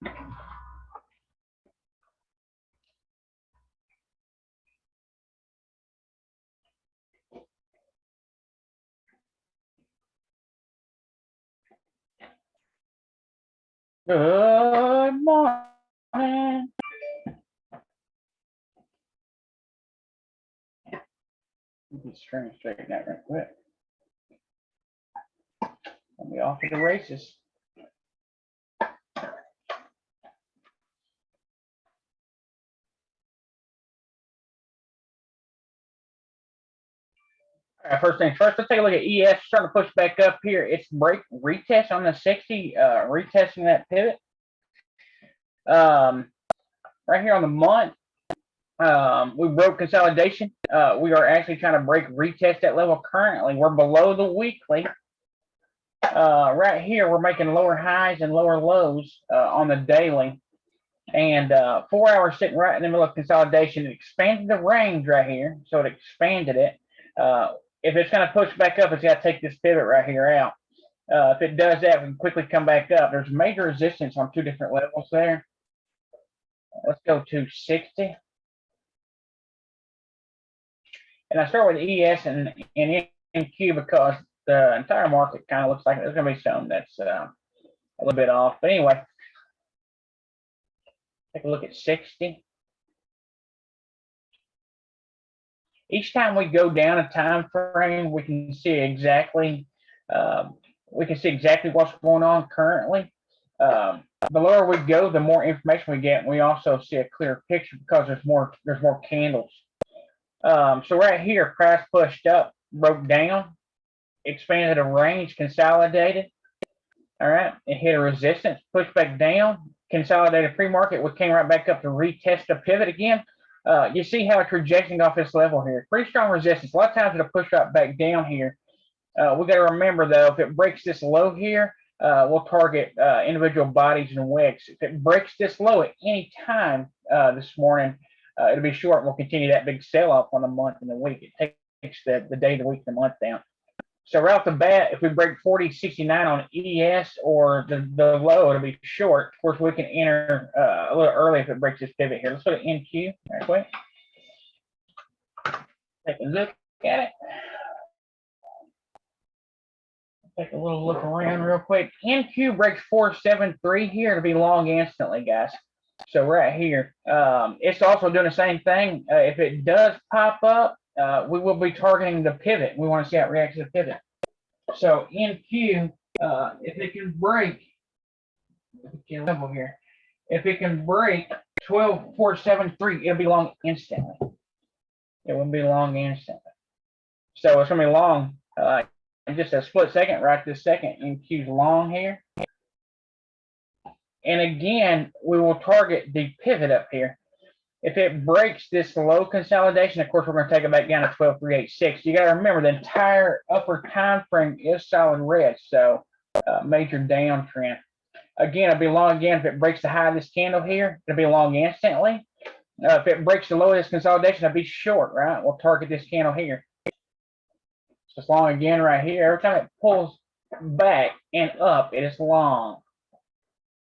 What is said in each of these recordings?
Good morning. Get the string straightened out real quick. I'll be off to the races. All right, first things first, let's take a look at ES. Starting to push back up here. It's break retest on the 60, retesting that pivot. Right here on the month, we broke consolidation. We are actually trying to break retest that level currently. We're below the weekly. Right here, we're making lower highs and lower lows on the daily. And 4 hours sitting right in the middle of consolidation. It expanded the range right here, so it expanded it. If it's going to push back up, it's got to take this pivot right here out. If it does that, we can quickly come back up. There's major resistance on two different levels there. Let's go to 60. And I start with ES and NQ because the entire market kind of looks like there's going to be some that's a little bit off. But anyway, take a look at 60. Each time we go down a time frame, we can see exactly what's going on currently. The lower we go, the more information we get. And we also see a clear picture because there's more candles. So right here, price pushed up, broke down, expanded a range, consolidated. All right, it hit a resistance, pushed back down, consolidated pre-market. We came right back up to retest the pivot again. You see how it's rejecting off this level here. Pretty strong resistance. A lot of times it'll push right back down here. We got to remember though, if it breaks this low here, we'll target individual bodies and wicks. If it breaks this low at any time this morning, it'll be short. And we'll continue that big sell-off on the month and the week. It takes the day, the week, the month down. So right off the bat, if we break 40.69 on ES or the low, it'll be short. Of course, we can enter a little early if it breaks this pivot here. Let's go to NQ right quick. Take a look at it. Take a little look around real quick. NQ breaks 473 here to be long instantly, guys. So right here, it's also doing the same thing. If it does pop up, we will be targeting the pivot. We want to see how it reacts to the pivot. So NQ, if it can break level here, if it can break 12,473, it'll be long instantly. It will be long instantly. So it's gonna be long in just a split second. Right this second, NQ's long here. And again, we will target the pivot up here. If it breaks this low consolidation, of course, we're going to take it back down to 12,386. You got to remember the entire upper time frame is solid red, so major downtrend. Again, it'll be long again if it breaks the high of this candle here. It'll be long instantly. If it breaks the low of this consolidation, it'll be short, right? We'll target this candle here. So it's long again right here. Every time it pulls back and up, it is long.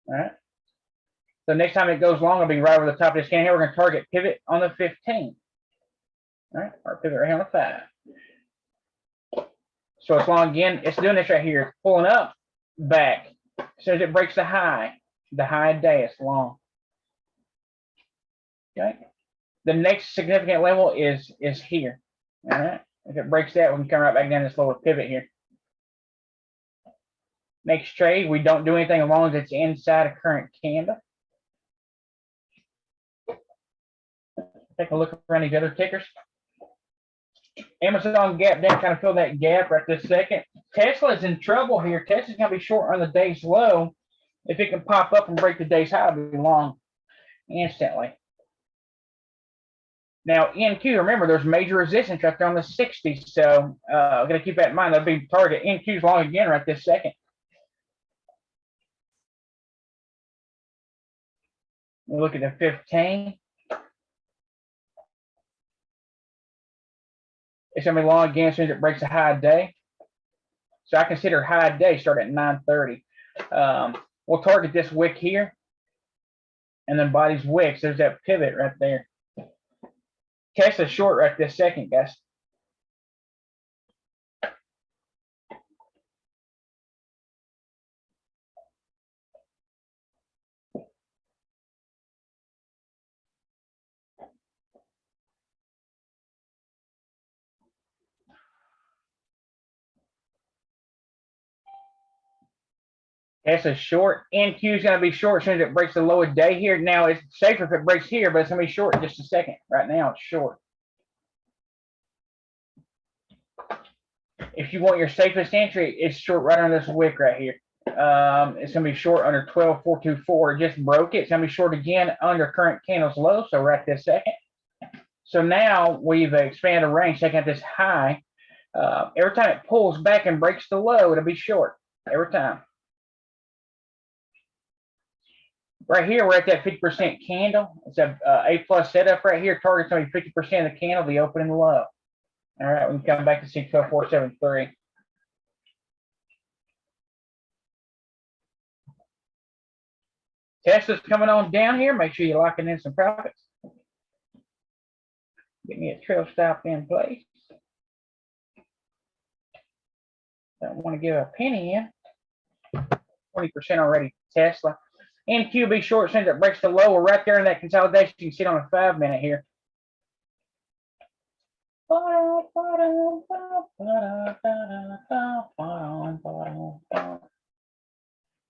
All right. So next time it goes long, it'll be right over the top of this candle here. We're going to target pivot on the 15. All right, or pivot right here on the 5. So it's long again. It's doing this right here. It's pulling up, back. As soon as it breaks the high day, it's long. Okay. The next significant level is here. All right. If it breaks that, we can come right back down this lower pivot here. Next trade, we don't do anything as long as it's inside a current candle. Take a look around these other tickers. Amazon gap down, kind of fill that gap right this second. Tesla's in trouble here. Tesla's going to be short on the day's low. If it can pop up and break the day's high, it'll be long instantly. Now, NQ, remember, there's major resistance right there on the 60. So I've got to keep that in mind. That'll be target. NQ's long again right this second. We'll look at the 15. It's going to be long again as soon as it breaks a high day. So I consider high day start at 9:30. We'll target this wick here. and then body's wicks. There's that pivot right there. Tesla's short right this second, guys. Tesla's short. NQ is going to be short as soon as it breaks the low of day here. Now, it's safer if it breaks here, but it's going to be short in just a second. Right now, it's short. If you want your safest entry, it's short right on this wick right here. It's going to be short under 12,424. It just broke it. It's going to be short again under current candle's low, so right this second. So now we've expanded the range, taking out this high. Every time it pulls back and breaks the low, it'll be short. Every time. Right here, we're at that 50% candle. It's a A+ setup right here. Target's going to be 50% of the candle, the open and the low. All right, we can come back to see 12473. Tesla's coming on down here. Make sure you're locking in some profits. Get me a trail stop in place. Don't want to give a penny in. 20% already, Tesla. NQB short since it breaks the low. We're right there in that consolidation. You can see it on a 5-minute here.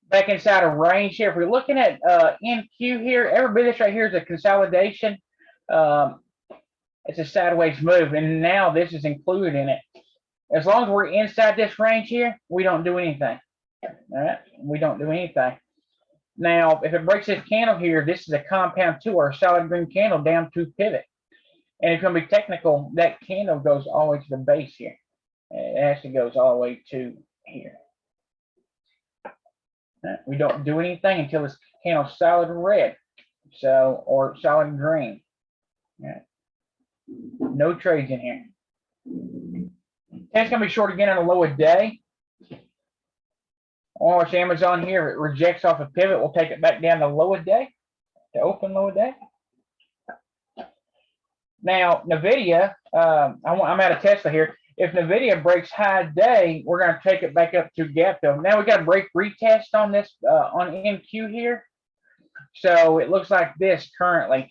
Back inside of range here. If we're looking at NQ here, every bit of this right here is a consolidation. It's a sideways move, and now this is included in it. As long as we're inside this range here, we don't do anything. All right, we don't do anything. Now, if it breaks this candle here, this is a compound 2 or a solid green candle down to pivot. And if it's going to be technical, that candle goes all the way to the base here. It actually goes all the way to here. We don't do anything until this candle's solid red, so, or solid green. Right. No trades in here. It's going to be short again on a low of day. Watch Amazon here. If it rejects off a pivot, we'll take it back down to low of day, to open low of day. Now, NVIDIA, I'm out of Tesla here. If NVIDIA breaks high day, we're going to take it back up to gap fill. Now we got to break retest on this, on NQ here. So it looks like this currently.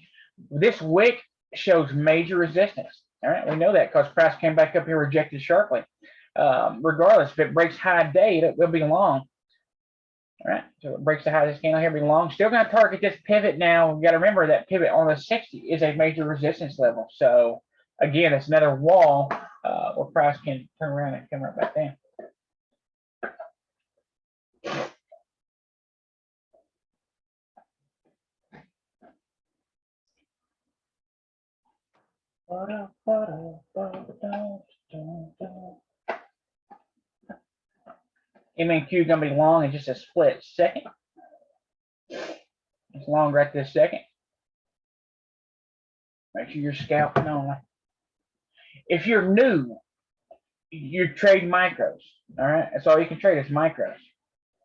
This wick shows major resistance. All right, we know that because price came back up here, rejected sharply. Regardless, if it breaks high day, it'll be long. All right, so it breaks the high of this candle here, be long. Still going to target this pivot now. We got to remember that pivot on the 60 is a major resistance level. So again, it's another wall where price can turn around and come right back down. MNQ is going to be long in just a split second. It's long right this second. Make sure you're scalping only. If you're new, you trade micros. All right, that's all you can trade is micros.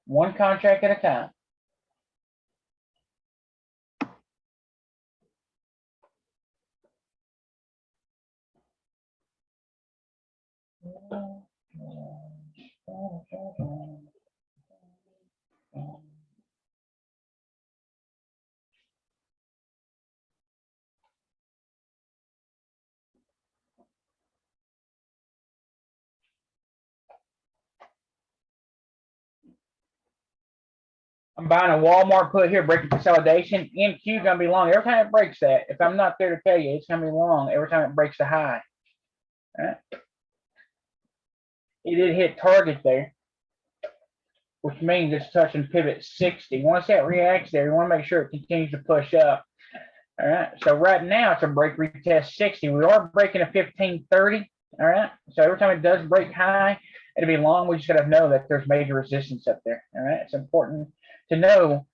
One contract at a time. I'm buying a Walmart put here, breaking consolidation. NQ gonna be long every time it breaks that. If I'm not there to tell you, it's gonna be long every time it breaks the high. All right. It did hit target there, which means it's touching pivot 60. Once that reacts there, you want to make sure it continues to push up. All right. So right now it's a break retest 60. We are breaking a 1530. All right. So every time it does break high, it'll be long. We just got to know that there's major resistance up there. All right. It's important to know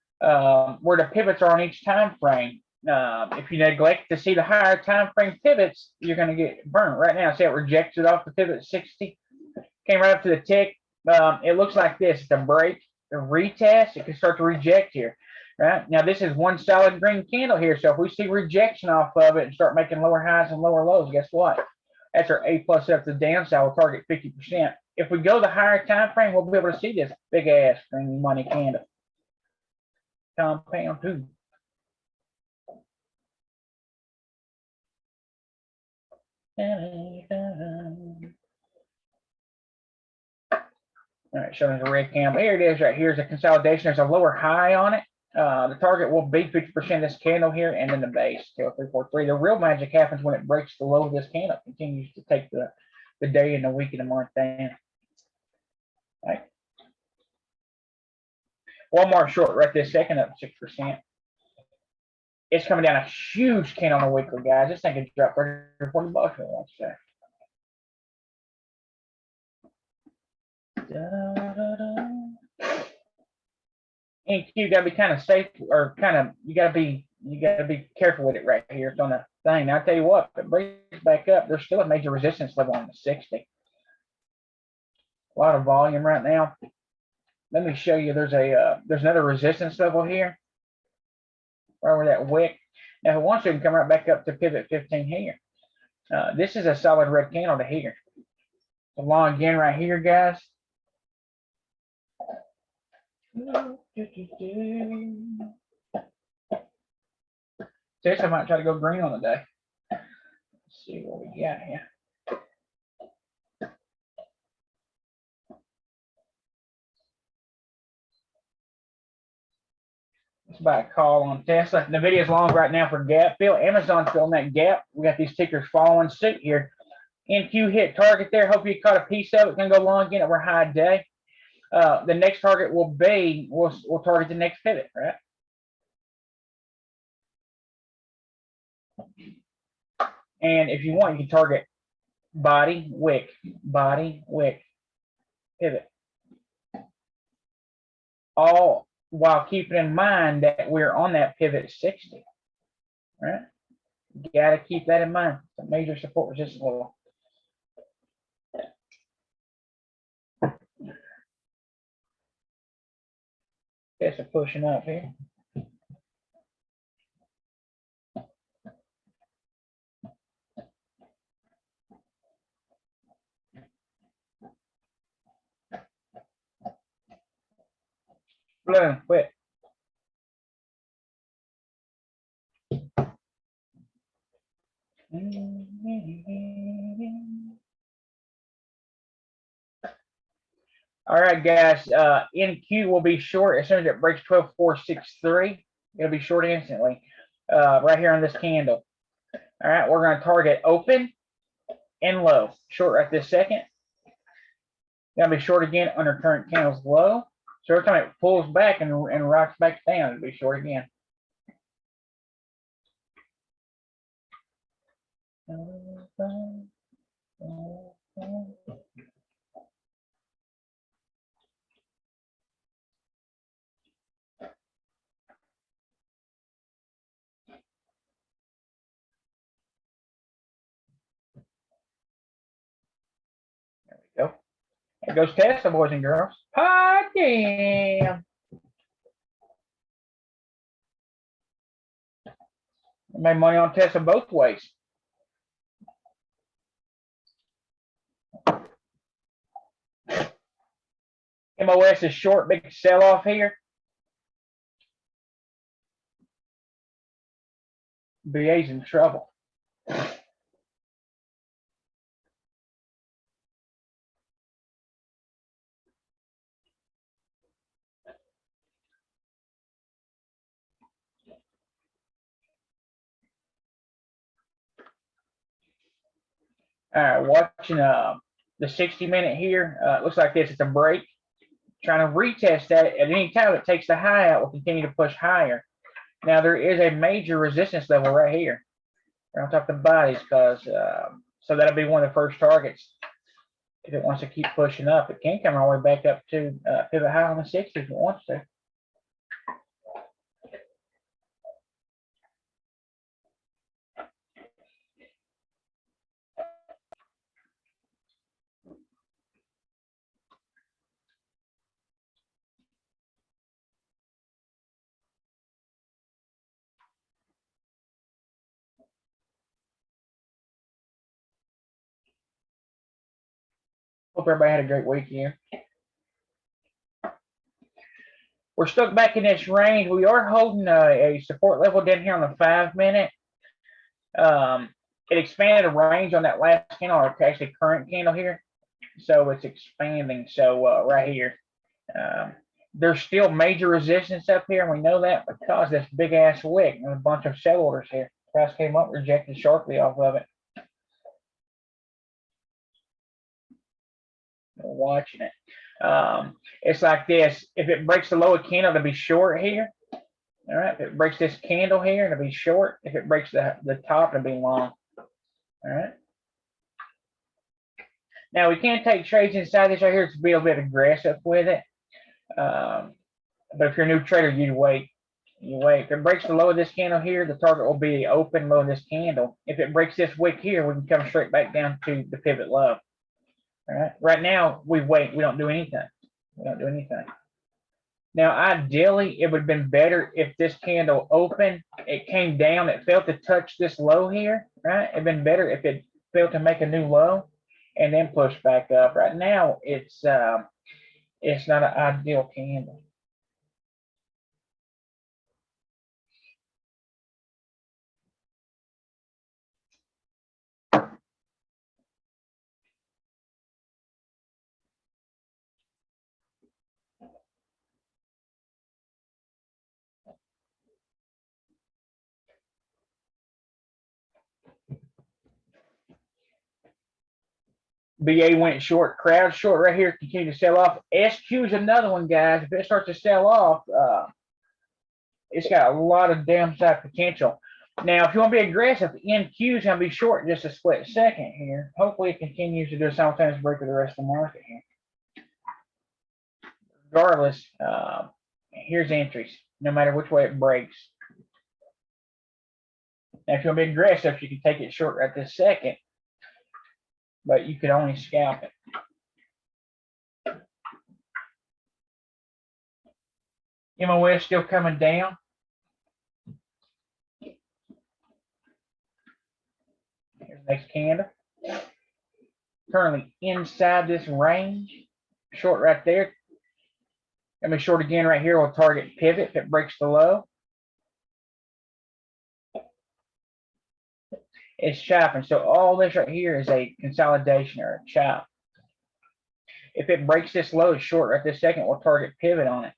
where the pivots are on each time frame. If you neglect to see the higher time frame pivots, you're going to get burned. Right now, see it rejected off the pivot 60. Came right up to the tick. It looks like this. It's a break, a retest. It can start to reject here. right? Now this is one solid green candle here. So if we see rejection off of it and start making lower highs and lower lows, guess what? That's our A plus up to the downside. We'll target 50%. If we go the higher time frame, we'll be able to see this big ass green money candle. Compound too. All right, showing the red candle. Here it is right here is a consolidation. There's a lower high on it. The target will be 50% of this candle here and then the base, 343. The real magic happens when it breaks the low of this candle. It continues to take the day and the week and the month down. All right. Walmart short right this second up 6%. It's coming down a huge candle on the weekly, guys. This thing could drop 30 or 40 bucks in one second. And you gotta be kind of safe, or kind of you gotta be careful with it right here. It's on the thing. Now I tell you what, if it breaks back up, there's still a major resistance level on the 60. A lot of volume right now. Let me show you. There's another resistance level here, right where that wick. Now if it wants to, it can come right back up to pivot 15 here. This is a solid red candle to here. So long again right here, guys. This I might try to go green on the day. Let's see what we got here. Let's buy a call on Tesla. The video is long right now for gap fill. Amazon's filling that gap. We got these tickers following suit here. NQ hit target there. Hope you caught a piece of it. Gonna go long again. We're high day. The next target will be we'll target the next pivot, right? And if you want, you can target body, wick, pivot. All while keeping in mind that we're on that pivot 60, right? You got to keep that in mind. It's a major support resistance level. Guess we're pushing up here. Bloom, quit. All right, guys. NQ will be short as soon as it breaks 12,463. It'll be short instantly. Right here on this candle. All right, we're going to target open and low. Short right this second. Gonna be short again under current candles low. So every time it pulls back and rocks back down, it'll be short again. There we go. There goes Tesla, boys and girls. Hot damn. I made money on Tesla both ways. MOS is short, big sell off here. BA's in trouble. All right, watching the 60-minute here. Looks like this. It's a break. Trying to retest that. At any time it takes the high out, we'll continue to push higher. Now there is a major resistance level right here. Right on top of the bodies, because so that'll be one of the first targets. If it wants to keep pushing up, it can come all the way back up to pivot high on the 60 if it wants to. Hope everybody had a great weekend. We're stuck back in this range. We are holding a support level down here on the 5 minute. It expanded a range on that last candle, or actually current candle here. So it's expanding. So right here, there's still major resistance up here, and we know that because this big ass wick and a bunch of sell orders here. Price came up, rejected sharply off of it. We're watching it. It's like this. If it breaks the lower candle, it'll be short here. All right. If it breaks this candle here, it'll be short. If it breaks the top, it'll be long. All right. Now we can take trades inside this right here to be a bit aggressive with it. But if you're a new trader, you wait. You wait. If it breaks the low of this candle here, the target will be open low of this candle. If it breaks this wick here, we can come straight back down to the pivot low. All right. Right now, we wait. We don't do anything. We don't do anything. Now, ideally, it would have been better if this candle opened, it came down, it failed to touch this low here, right? It'd been better if it failed to make a new low and then push back up. Right now, it's not an ideal candle. BA went short, crowd short right here, continue to sell off. SQ is another one, guys. If it starts to sell off, it's got a lot of downside potential. Now, if you want to be aggressive, NQ is going to be short in just a split second here. Hopefully, it continues to do a simultaneous break of the rest of the market here. Regardless, here's entries, no matter which way it breaks. Now, if you want to be aggressive, you can take it short right this second, but you could only scalp it. MOS still coming down. Here's the next candle. Currently inside this range. Short right there. Let me short again right here. We'll target pivot if it breaks the low. It's chopping. So all this right here is a consolidation or a chop. If it breaks this low, it's short right this second, we'll target pivot on it.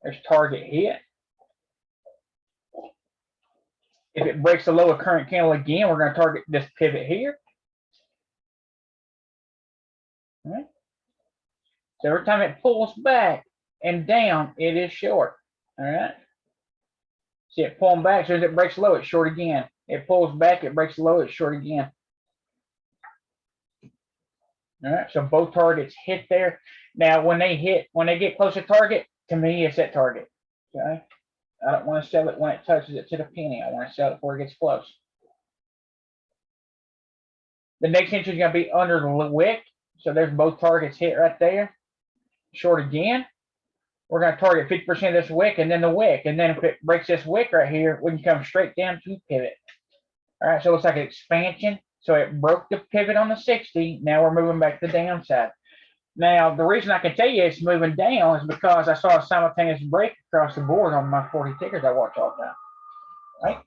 There's target hit. If it breaks the low of current candle again, we're going to target this pivot here. All right. So every time it pulls back and down, it is short. All right. See it pulling back. As soon as it breaks low, it's short again. It pulls back, it breaks low, it's short again. All right. So both targets hit there. Now, when they get close to target, to me, it's at target. Okay. I don't want to sell it when it touches it to the penny. I want to sell it before it gets close. The next entry is going to be under the wick. So there's both targets hit right there. Short again. We're going to target 50% of this wick and then the wick. And then if it breaks this wick right here, we can come straight down to pivot. All right, so it looks like an expansion. So it broke the pivot on the 60. Now we're moving back to the downside. Now, the reason I can tell you it's moving down is because I saw a simultaneous break across the board on my 40 tickers I watch all the time.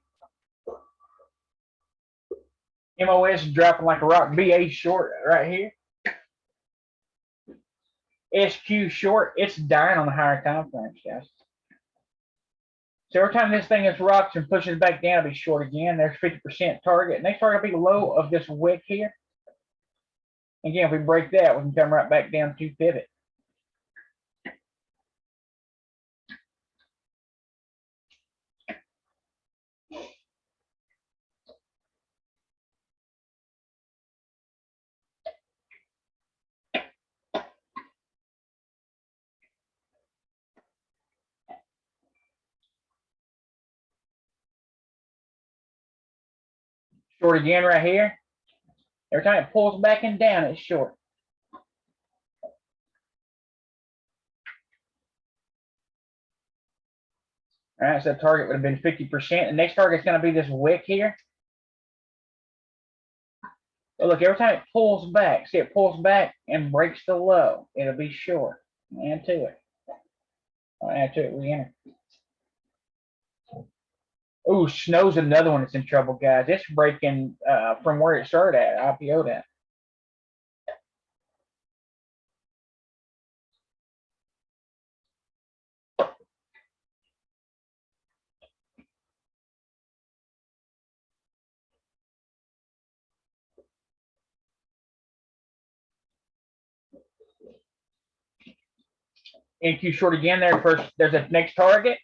Right? MOS dropping like a rock. BA short right here. SQ short. It's dying on the higher time frames, guys. So every time this thing is rocks and pushes back down, it'll be short again. There's 50% target. Next target will be low of this wick here. Again, if we break that, we can come right back down to pivot. Short again right here. Every time it pulls back and down, it's short. All right, so the target would have been 50%. The next target is going to be this wick here. So look, every time it pulls back, see it pulls back and breaks the low, it'll be short. Add to it. I'll add to it, re-enter. Ooh, Snow's another one that's in trouble, guys. It's breaking from where it started at, IPO'd at. NQ short again there. First, there's a next target.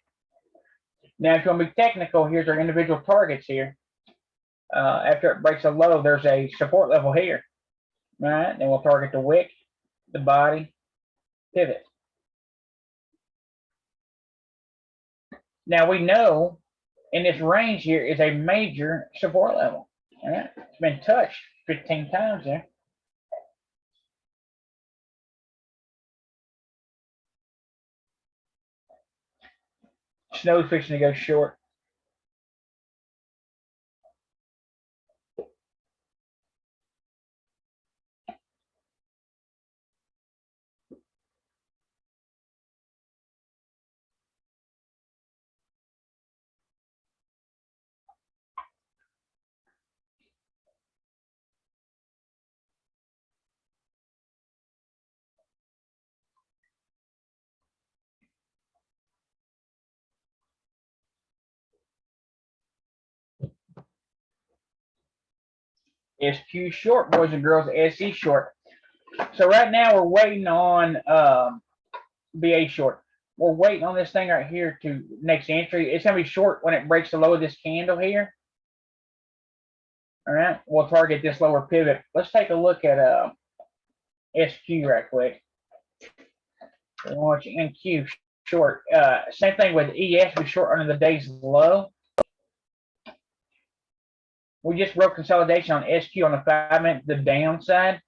Now, if you want to be technical, here's our individual targets here. After it breaks a low, there's a support level here. All right, then we'll target the wick, the body, pivot. Now we know in this range here is a major support level. All right, it's been touched 15 times there. Snow's fixing to go short. SQ short, boys and girls, SE short. So right now we're waiting on BA short. We're waiting on this thing right here to next entry. It's going to be short when it breaks the low of this candle here. All right, we'll target this lower pivot. Let's take a look at SQ right quick. We'll watch NQ short. Same thing with ES, be short under the day's low. We just broke consolidation on SQ on the 5-minute, the downside.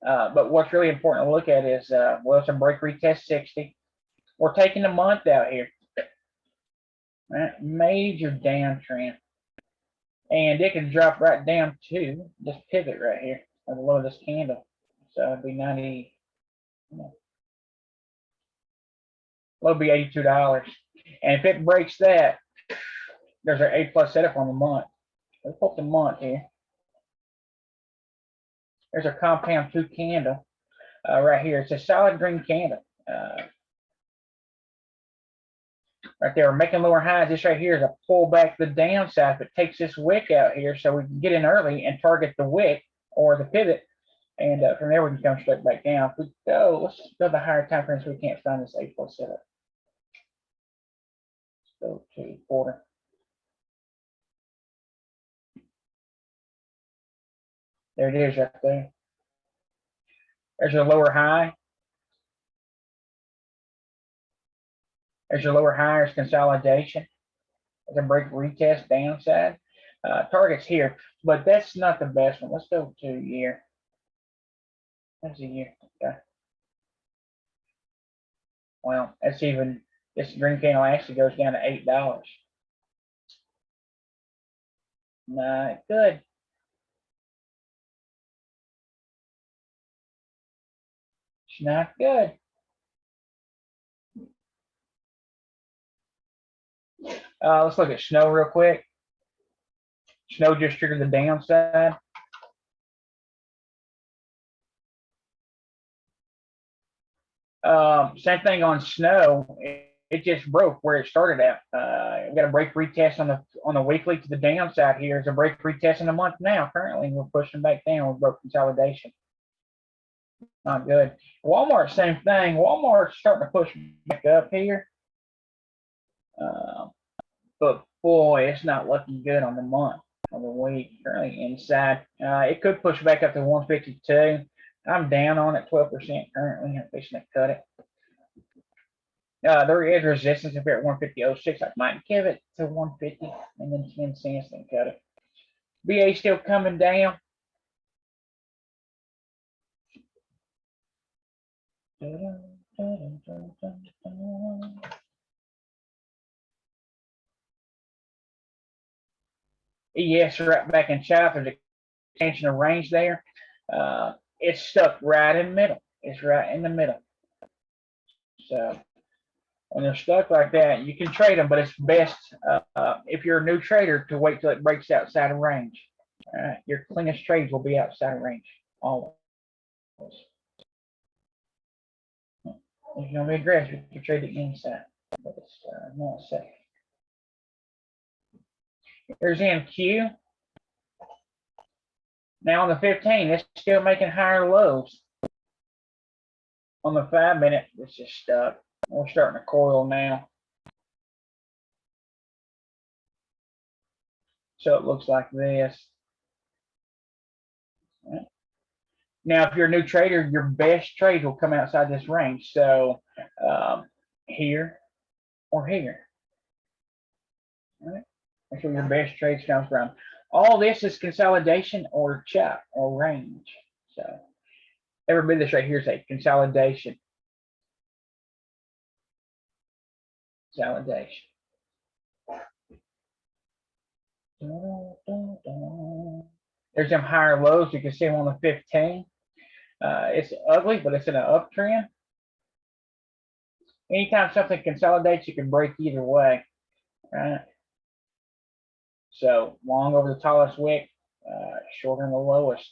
But what's really important to look at is, well, some break retest 60. We're taking the month out here. Right? Major downtrend. And it can drop right down to this pivot right here, or below this candle. So it'd be 90, low be $82. And if it breaks that, there's our A+ setup on the month. Let's put the month here. There's a compound 2 candle right here. It's a solid green candle. Right there, we're making lower highs. This right here is a pull back to the downside. If it takes this wick out here, so we can get in early and target the wick or the pivot, and from there we can come straight back down. If we go, let's go to the higher time frames. So we can't find this A+ setup. Let's go to quarter. There it is right there. There's your lower high. There's your lower high. There's consolidation. There's a break retest downside. Targets here, but that's not the best one. Let's go to year. That's a year. Okay. Well, that's even, this green candle actually goes down to $8. Not good. It's not good. Let's look at Snow real quick. Snow just triggered the downside. Same thing on Snow. It just broke where it started at. We got a break retest on the weekly to the downside here. It's a break retest in the month now. Currently, we're pushing back down. We broke consolidation. Not good. Walmart, same thing. Walmart's starting to push back up here. But boy, it's not looking good on the month, on the week. Currently inside. It could push back up to 152. I'm down on it 12% currently. I'm fixing to cut it. There is resistance if you're at 150.06. I might give it to 150 and then 10 cents and cut it. BA still coming down. Yes, right back in chart. There's an extension of range there. It's stuck right in the middle. It's right in the middle. So when they're stuck like that, you can trade them, but it's best if you're a new trader to wait till it breaks outside of range. Your cleanest trades will be outside of range always. If you're gonna be aggressive, you trade the inside, but it's not safe. There's NQ. Now on the 15, it's still making higher lows. On the 5-minute, it's just stuck. We're starting to coil now. So it looks like this. Now, if you're a new trader, your best trade will come outside this range. So here or here. All right? That's where your best trades comes from. All this is consolidation or chop or range. So every bit of this right here is a consolidation. Consolidation. There's some higher lows. You can see them on the 15. It's ugly, but it's in an uptrend. Anytime something consolidates, you can break either way, right? So long over the tallest wick, short on the lowest.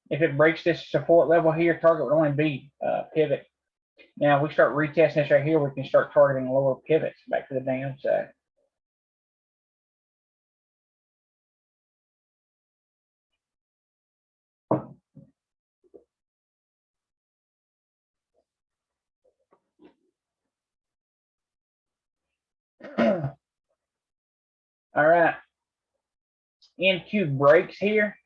If it breaks this support level here, target would only be pivot. Now, if we start retesting this right here, we can start targeting lower pivots back to the downside. All right. NQ breaks here.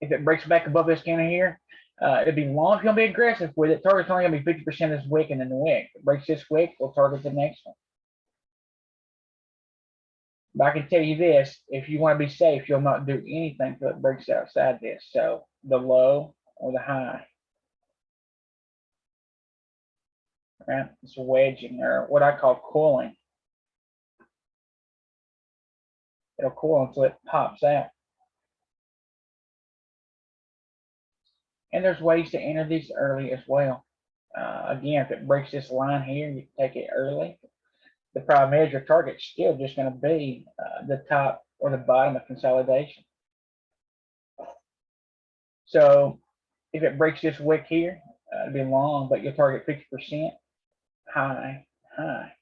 If it breaks back above this candle here, it'll be long. If you're going to be aggressive with it, target's only going to be 50% of this wick and then the wick. If it breaks this wick, we'll target the next one. But I can tell you this, if you want to be safe, you'll not do anything until it breaks outside this. So the low or the high. Right? It's wedging or what I call coiling. It'll coil until it pops out. And there's ways to enter these early as well. Again, if it breaks this line here, you can take it early. The problem is your target's still just going to be the top or the bottom of consolidation. So if it breaks this wick here, it'll be long, but you'll target 50%, high, high.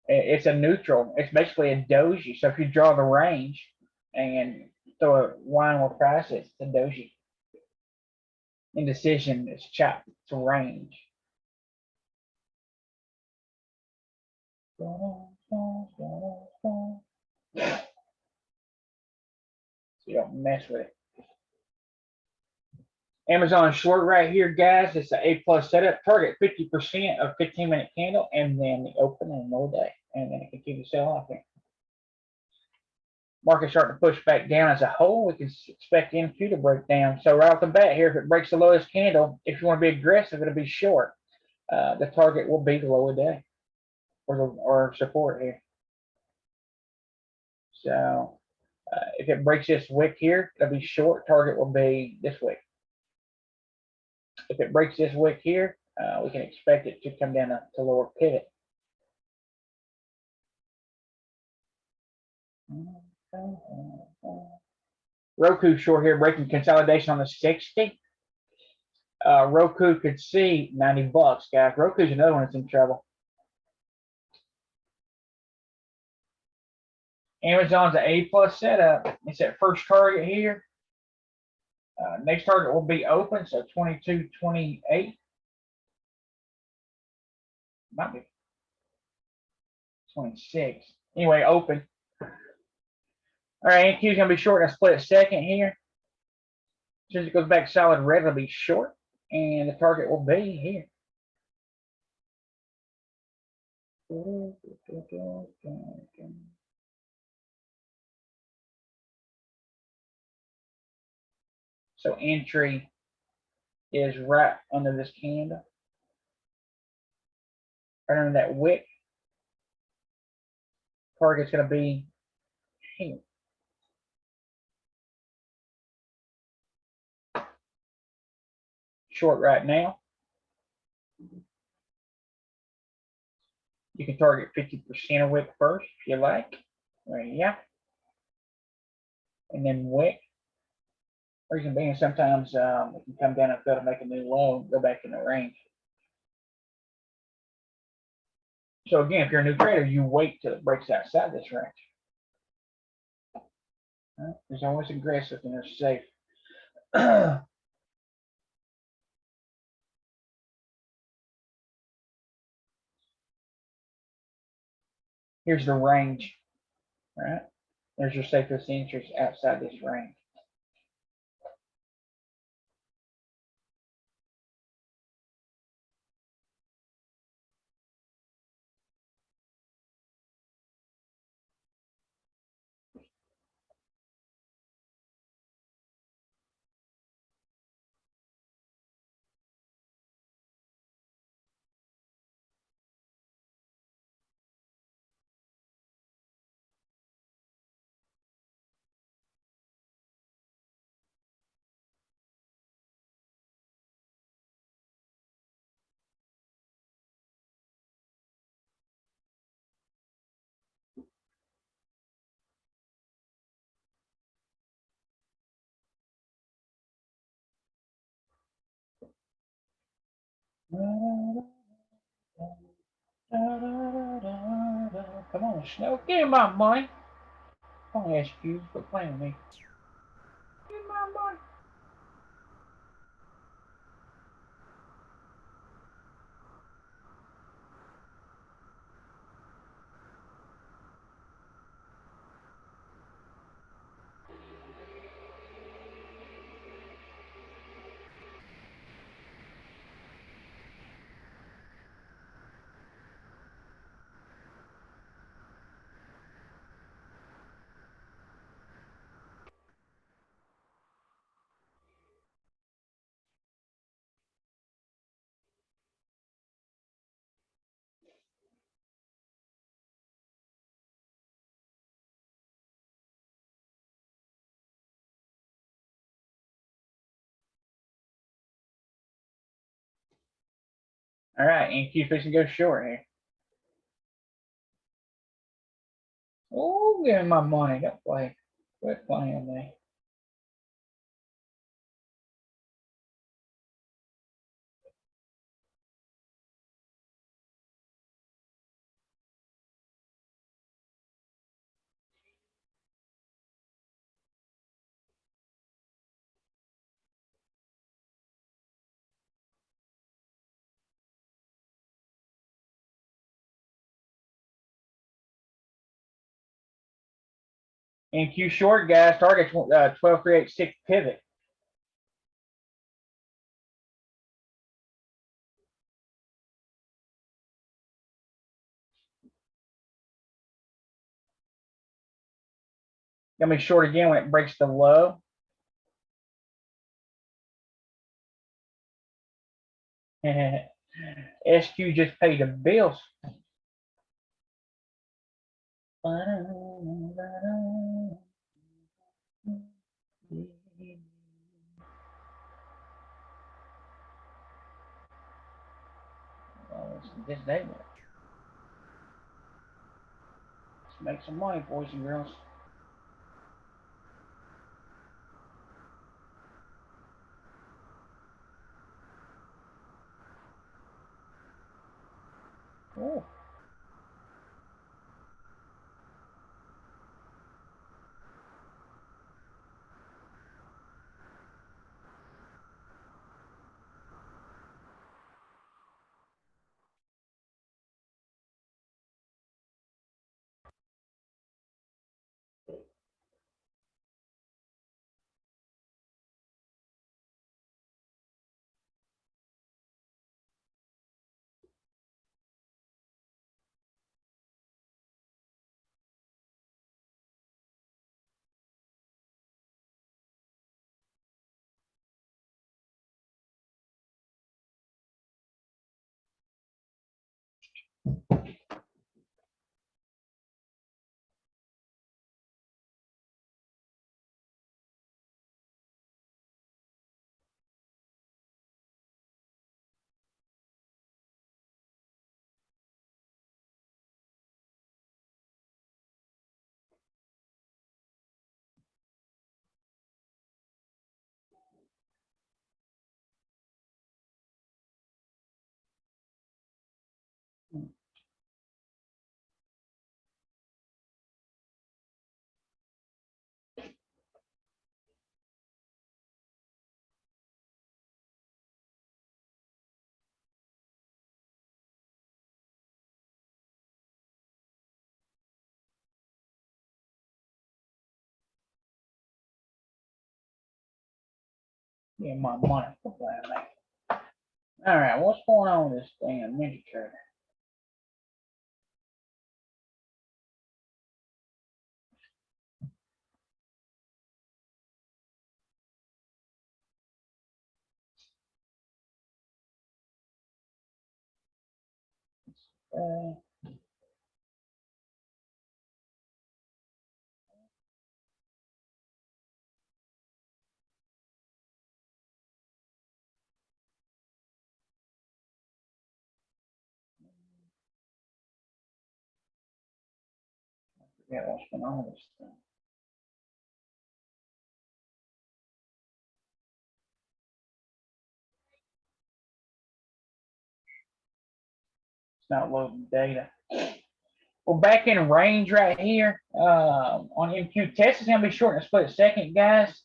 It's a neutral. It's basically a doji. So if you draw the range and throw a line where price is, it's a doji. Indecision is chop. It's a range. So you don't mess with it. Amazon short right here, guys. It's an A+ setup. Target 50% of 15-minute candle, and then the open and low day, and then it continues to sell off here. Market starting to push back down as a whole. We can expect NQ to break down. So right off the bat here, if it breaks the lowest candle, if you want to be aggressive, it'll be short. The target will be the low of day or support here. So if it breaks this wick here, it'll be short. Target will be this wick. If it breaks this wick here, we can expect it to come down to lower pivot. Roku short here, breaking consolidation on the 60. Roku could see 90 bucks, guys. Roku's another one that's in trouble. Amazon's an A+ setup. It's at first target here. Next target will be open, so 22.28. Might be 26. Anyway, open. All right, NQ is going to be short. I split a second here. As soon as it goes back solid red, it'll be short, and the target will be here. So entry is right under this candle. right under that wick. Target's going to be here. Short right now. You can target 50% of wick first if you like. There you go. And then wick. Reason being, sometimes it can come down and fail to make a new low, go back in the range. So again, if you're a new trader, you wait till it breaks outside this range. Right? There's always aggressive and there's safe. Here's the range. Right? There's your safest interest outside this range. Come on, Snow, give me my money. Don't ask you for playing with me. Give me my money. All right, NQ fixing to go short here. Oh, give me my money. Don't play. Quit playing with me. NQ short, guys. Target's 12386 pivot. Gonna be short again when it breaks the low. SQ just paid the bills. This day, let's make some money, boys and girls. Oh. Yeah, my money. All right, what's going on with this damn ninja trader? Uh, forget what's going on with this thing. It's not loading data. We're back in range right here. On MQ, Tesla's gonna be short in a split second, guys.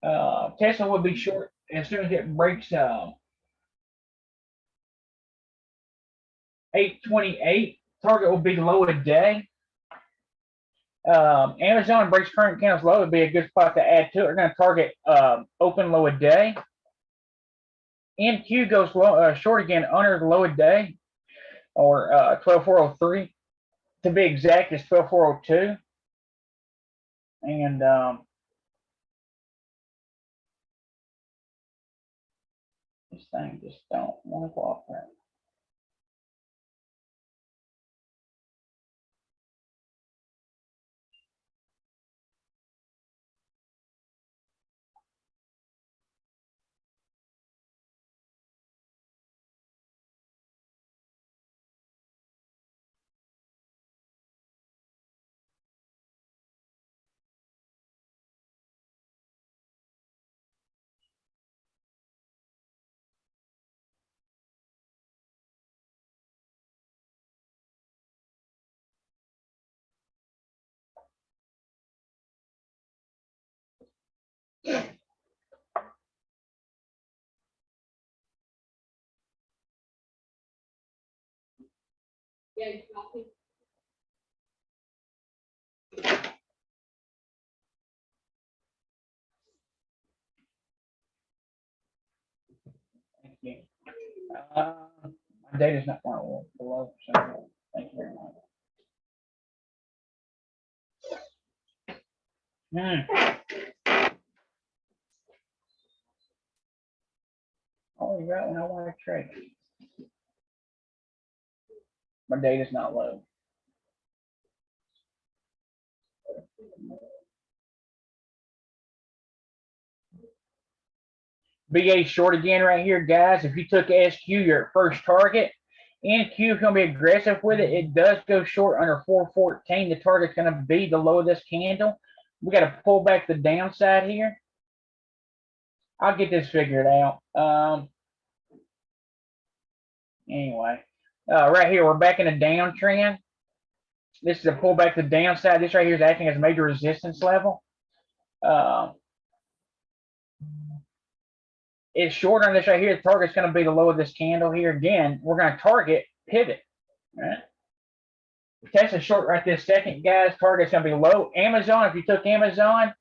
Tesla will be short as soon as it breaks 828. Target will be low a day. Amazon breaks current candles low. Would be a good spot to add to it. We're going to target open low a day. MQ goes low, short again under the low a day, or 12403. To be exact, it's 12402. And this thing just don't want to cooperate. Thank you. My data's not going to work below, so thank you very much. Oh, you're right when I want to trade. My data's not low. BA short again right here, guys. If you took SQ, you're at first target. NQ is going to be aggressive with it. It does go short under 414. The target's going to be the low of this candle. We got to pull back the downside here. I'll get this figured out. Anyway, right here, we're back in a downtrend. This is a pullback to the downside. This right here is acting as a major resistance level. It's short on this right here. The target's going to be the low of this candle here. Again, we're going to target pivot. Right? Tesla short right this second, guys. Target's going to be low. Amazon, if you took Amazon,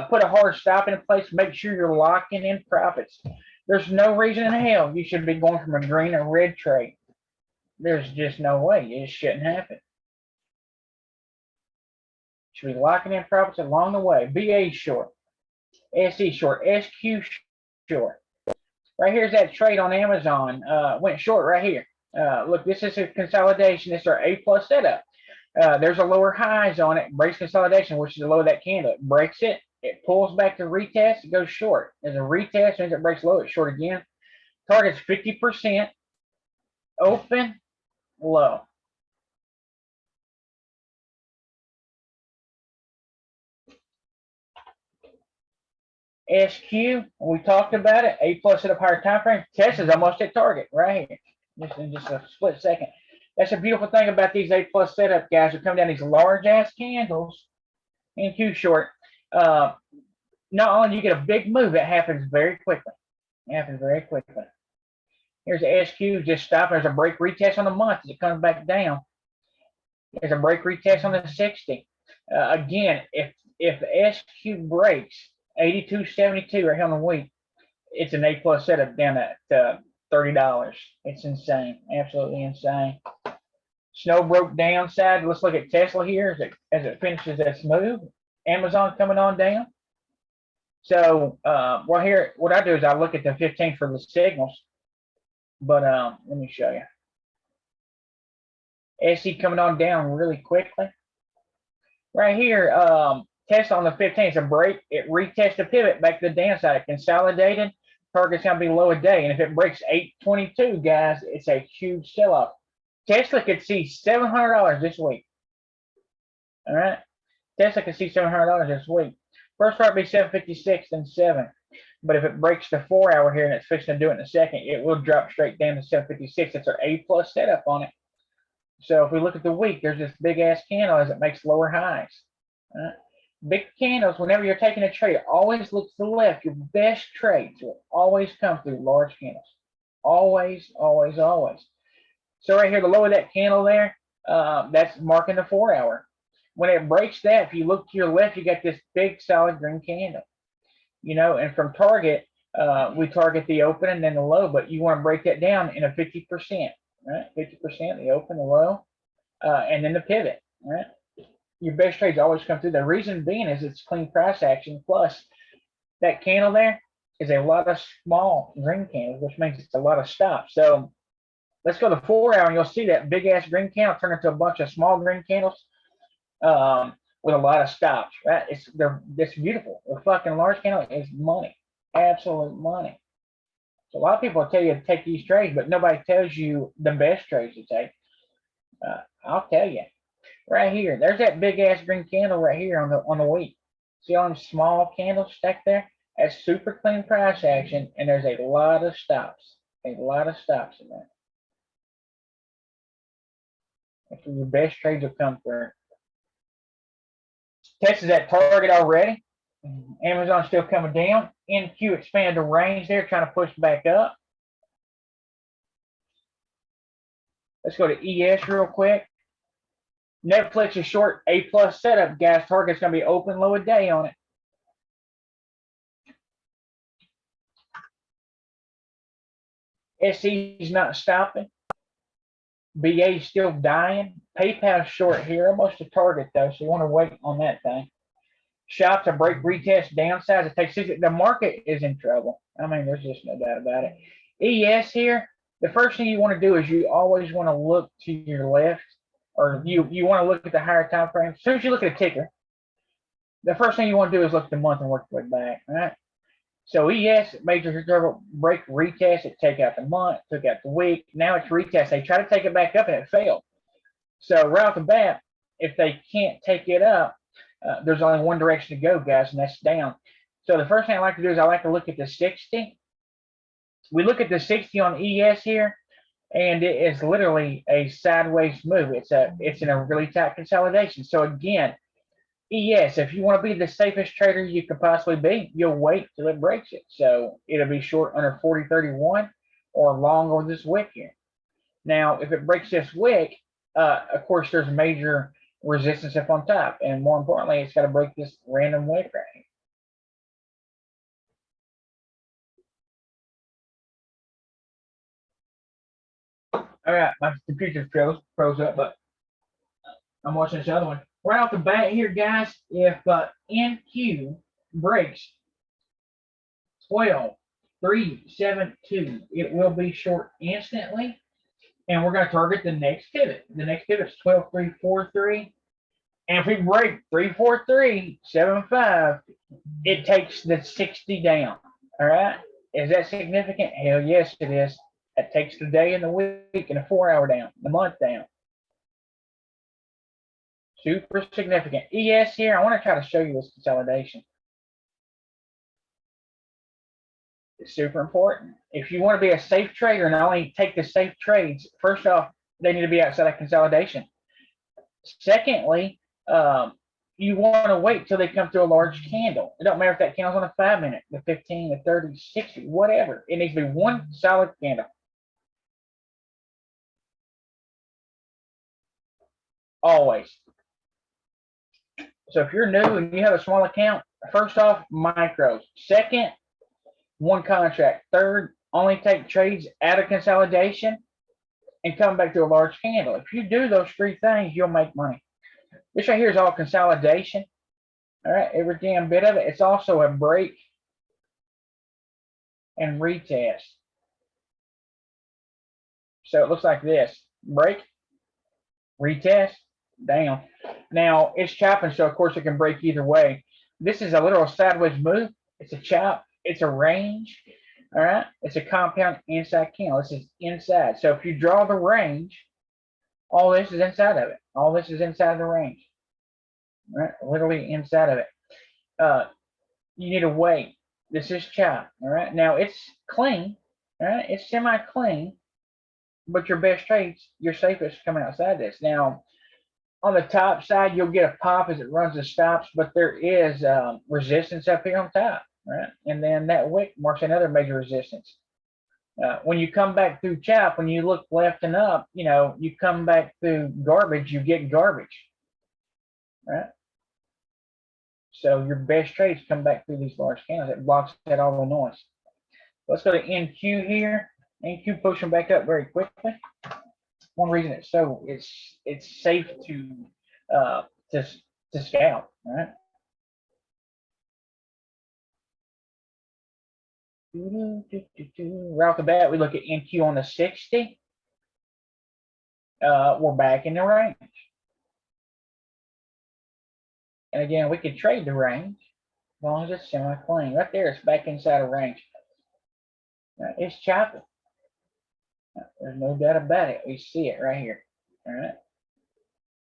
put a hard stop in place. Make sure you're locking in profits. There's no reason in hell you should be going from a green or red trade. There's just no way. It shouldn't happen. Should be locking in profits along the way. BA short. SE short. SQ short. Right here's that trade on Amazon. Went short right here. Look, this is a consolidation. This is our A plus setup. There's a lower highs on it. Breaks consolidation, which is the low of that candle. It breaks it. It pulls back to retest. It goes short. There's a retest. Means it breaks low. It's short again. Target's 50%. Open. Low. SQ, we talked about it. A plus setup higher time frame. Tesla's almost at target right here. Just in just a split second. That's a beautiful thing about these A plus setup guys. They're coming down these large ass candles in Q short. Not only do you get a big move, it happens very quickly. It happens very quickly. Here's the SQ just stopping. There's a break retest on the month as it comes back down. There's a break retest on the 60. Again, if SQ breaks 82.72 right here on the week, it's an A plus setup down at $30. It's insane, absolutely insane. Snow broke downside. Let's look at Tesla here as it finishes this move. Amazon coming on down. So well, here what I do is I look at the 15 for the signals. But let me show you. SE coming on down really quickly. Right here, Tesla on the 15 is a break. It retests the pivot back to the downside. It consolidated. Target's going to be low a day. And if it breaks 822, guys, it's a huge sell-off. Tesla could see $700 this week. All right. Tesla could see $700 this week. First part be 756, then 7. But if it breaks the 4 hour here and it's fixing to do it in a second, it will drop straight down to 756. That's our A plus setup on it. So if we look at the week, there's this big ass candle as it makes lower highs. Right? Big candles, whenever you're taking a trade, always look to the left. Your best trades will always come through large candles. Always, always, always. So right here, the low of that candle there, that's marking the 4 hour. When it breaks that, if you look to your left, you got this big solid green candle. You know, and from target, we target the open and then the low, but you want to break that down in a 50%, right? 50%, the open, the low, and then the pivot, right? Your best trades always come through. The reason being is it's clean price action, plus that candle there is a lot of small green candles, which means it's a lot of stops. So let's go to 4 hour and you'll see that big ass green candle turn into a bunch of small green candles with a lot of stops, right? It's beautiful. The fucking large candle is money, absolute money. So a lot of people tell you to take these trades, but nobody tells you the best trades to take. I'll tell you. Right here, there's that big ass green candle right here on the week. See all them small candles stacked there? That's super clean price action, and there's a lot of stops. A lot of stops in there. That's where your best trades will come through. Tesla's at target already. Amazon's still coming down. NQ expanded the range there, trying to push back up. Let's go to ES real quick. Netflix is short A plus setup, guys. Target's going to be open low a day on it. SE's not stopping. BA's still dying. PayPal's short here, almost a target though, so you want to wait on that thing. Shops a break retest downsides. It takes 6. The market is in trouble. I mean, there's just no doubt about it. ES here, the first thing you want to do is you always want to look to your left, or you want to look at the higher time frame. As soon as you look at a ticker, the first thing you want to do is look at the month and work your way back, right? So ES, major break retest, it take out the month, took out the week. Now it's retest. They try to take it back up and it failed. So right off the bat, if they can't take it up, there's only one direction to go, guys, and that's down. So the first thing I like to do is I like to look at the 60. We look at the 60 on ES here, and it is literally a sideways move. It's in a really tight consolidation. So again, ES, if you want to be the safest trader you could possibly be, you'll wait till it breaks it. So it'll be short under 40.31 or long over this wick here. Now, if it breaks this wick, of course, there's major resistance up on top. And more importantly, it's got to break this random wick right here. All right, my computer froze up, but I'm watching this other one. Right off the bat here, guys, if NQ breaks 12.372, it will be short instantly. and we're going to target the next pivot. The next pivot is 12.343. And if we break 343.75, it takes the 60 down. All right. Is that significant? Hell yes, it is. That takes the day and the week and the 4 hour down, the month down. Super significant. ES here, I want to try to show you this consolidation. It's super important. If you want to be a safe trader and only take the safe trades, first off, they need to be outside of consolidation. Secondly, you want to wait till they come through a large candle. It don't matter if that candle's on a 5 minute, the 15, the 30, 60, whatever. It needs to be one solid candle. Always. So if you're new and you have a small account, first off, micros. Second, one contract. Third, only take trades out of consolidation and come back to a large candle. If you do those three things, you'll make money. This right here is all consolidation. All right, every damn bit of it. It's also a break and retest. So it looks like this. Break, retest, down. Now, it's chopping, so of course it can break either way. This is a literal sideways move. It's a chop. It's a range. All right. It's a compound inside candle. This is inside. So if you draw the range, all this is inside of it. All this is inside the range. All right. Literally inside of it. You need to wait. This is chop. All right. Now it's clean. All right. It's semi-clean, but your best trades, your safest coming outside this. Now, on the top side, you'll get a pop as it runs and stops, but there is resistance up here on top, right? And then that wick marks another major resistance. When you come back through chop, when you look left and up, you come back through garbage, you get garbage, right? So your best trades come back through these large candles. It blocks out all the noise. Let's go to NQ here. NQ pushing back up very quickly. One reason it's safe to scout, right? Right off the bat, we look at NQ on the 60. We're back in the range. And again, we could trade the range as long as it's semi-clean. Right there, it's back inside of range. It's chopping. There's no doubt about it. We see it right here. All right.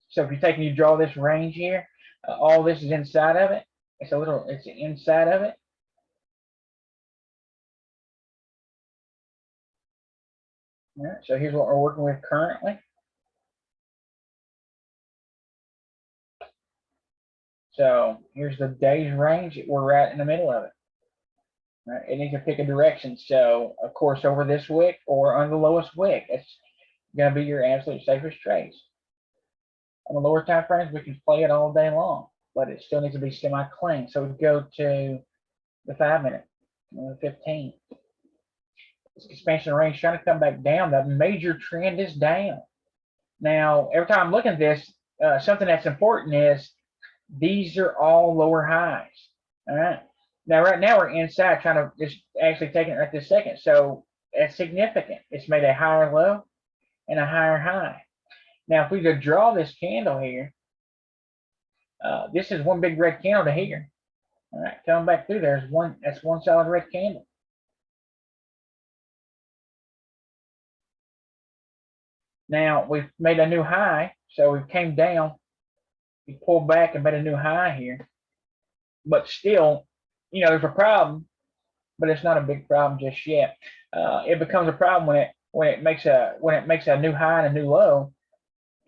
So if you take and you draw this range here, all this is inside of it. It's inside of it. All right. So here's what we're working with currently. So here's the day's range. We're right in the middle of it. Right? It needs to pick a direction. So of course, over this wick or on the lowest wick, it's going to be your absolute safest trades. On the lower time frames, we can play it all day long, but it still needs to be semi-clean. So we go to the 5 minute, 15. This expansion range trying to come back down. The major trend is down. Now, every time I'm looking at this, something that's important is these are all lower highs. All right. Now, right now we're inside trying to just actually taking it right this second. So that's significant. It's made a higher low and a higher high. Now, if we could draw this candle here, this is one big red candle to here. All right, coming back through there's one. That's one solid red candle. Now we've made a new high, so we came down. We pulled back and made a new high here, but still, there's a problem, but it's not a big problem just yet. It becomes a problem when it makes a new high and a new low,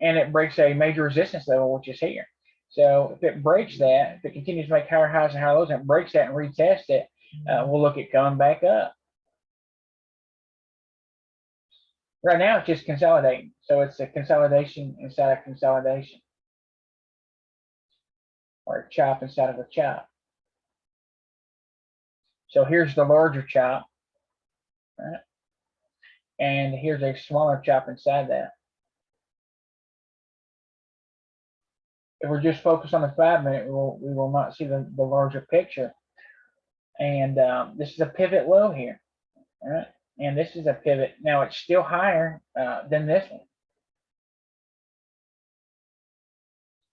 and it breaks a major resistance level, which is here. So if it breaks that, if it continues to make higher highs and higher lows, and it breaks that and retests it, we'll look at coming back up. Right now, it's just consolidating. So it's a consolidation inside of consolidation, or a chop inside of a chop. So here's the larger chop, right? And here's a smaller chop inside that. If we're just focused on the 5 minute, we will not see the larger picture. And this is a pivot low here. All right. And this is a pivot. Now it's still higher than this one.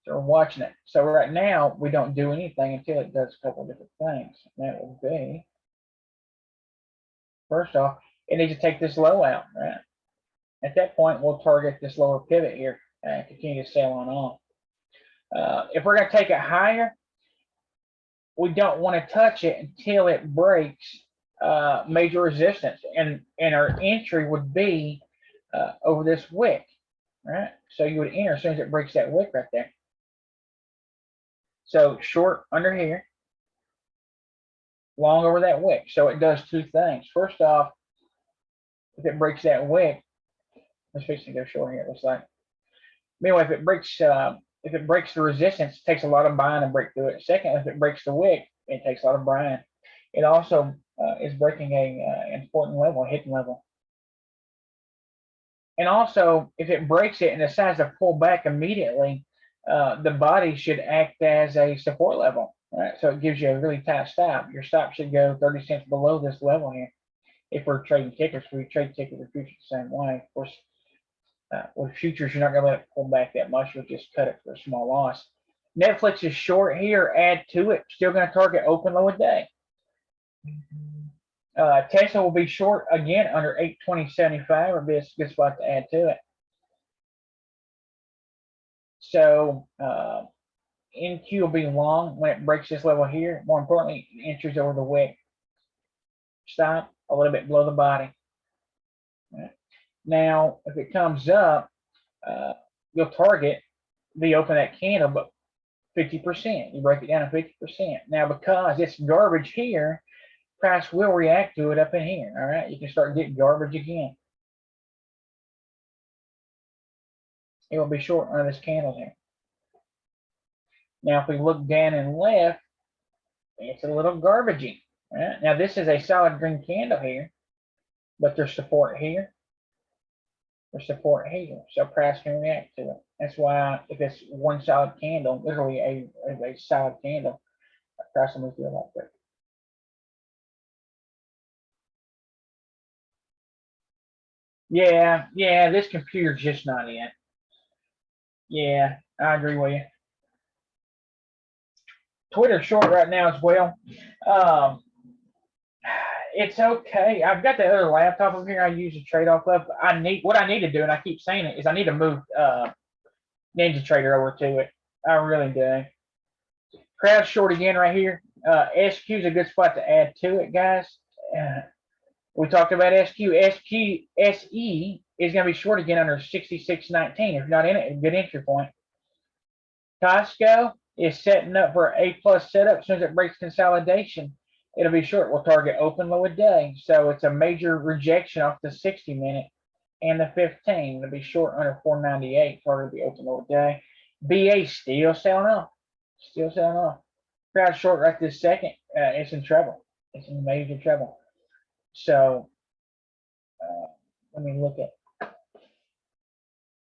So we're watching it. So right now we don't do anything until it does a couple of different things. That would be, first off, it needs to take this low out, right? At that point, we'll target this lower pivot here and continue to sail on off. If we're going to take it higher, we don't want to touch it until it breaks major resistance, and our entry would be over this wick, right? So you would enter as soon as it breaks that wick right there. So short under here, long over that wick. So it does two things. First off, if it breaks that wick, let's fix it to go short here. It looks like. Anyway, if it breaks the resistance, it takes a lot of buying to break through it. Second, if it breaks the wick, it takes a lot of buying. It also is breaking a important level, a hidden level. And also, if it breaks it and decides to pull back immediately, the body should act as a support level, right? So it gives you a really tight stop. Your stop should go 30 cents below this level here. If we're trading tickets, we trade tickets with futures the same way. Of course, with futures, you're not going to let it pull back that much. You'll just cut it for a small loss. Netflix is short here. Add to it. Still going to target open low a day. Tesla will be short again under 820.75, or be a good spot to add to it. So NQ will be long when it breaks this level here. More importantly, entries over the wick. Stop a little bit below the body. Right. Now, if it comes up, you'll target the open that candle, but 50%. You break it down to 50%. Now, because it's garbage here, price will react to it up in here. All right, you can start getting garbage again. It will be short under this candle here. Now, if we look down and left, it's a little garbagey. Right? Now, this is a solid green candle here, but there's support here. There's support here, so price can react to it. That's why if it's one solid candle, literally a solid candle, price will move through a lot quicker. Yeah, this computer's just not in. Yeah, I agree with you. Twitter's short right now as well. It's okay. I've got the other laptop over here I use to trade off of. What I need to do, and I keep saying it, is I need to move Ninja Trader over to it. I really do. Crowd short again right here. SQ is a good spot to add to it, guys. We talked about SQ. SE is going to be short again under 66.19. If you're not in it, a good entry point. Costco is setting up for an A+ setup. As soon as it breaks consolidation, it'll be short. We'll target open low a day. So it's a major rejection off the 60-minute and the 15. It'll be short under 498. Target will be open low a day. BA still selling off. Still selling off. Crowd short right this second. It's in trouble. It's in major trouble. So let me look at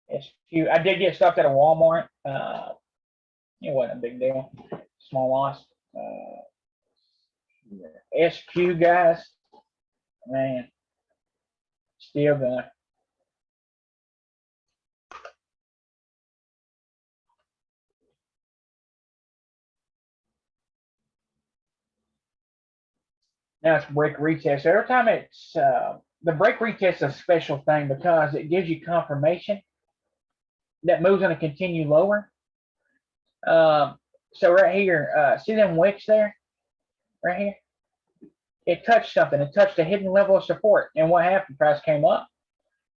SQ. I did get stopped at a Walmart. It wasn't a big deal. Small loss. SQ, guys, man, still going. Now it's break retest. Every time it's the break retest is a special thing because it gives you confirmation that moves going to continue lower. So right here, see them wicks there? Right here? It touched something. It touched a hidden level of support. And what happened? Price came up,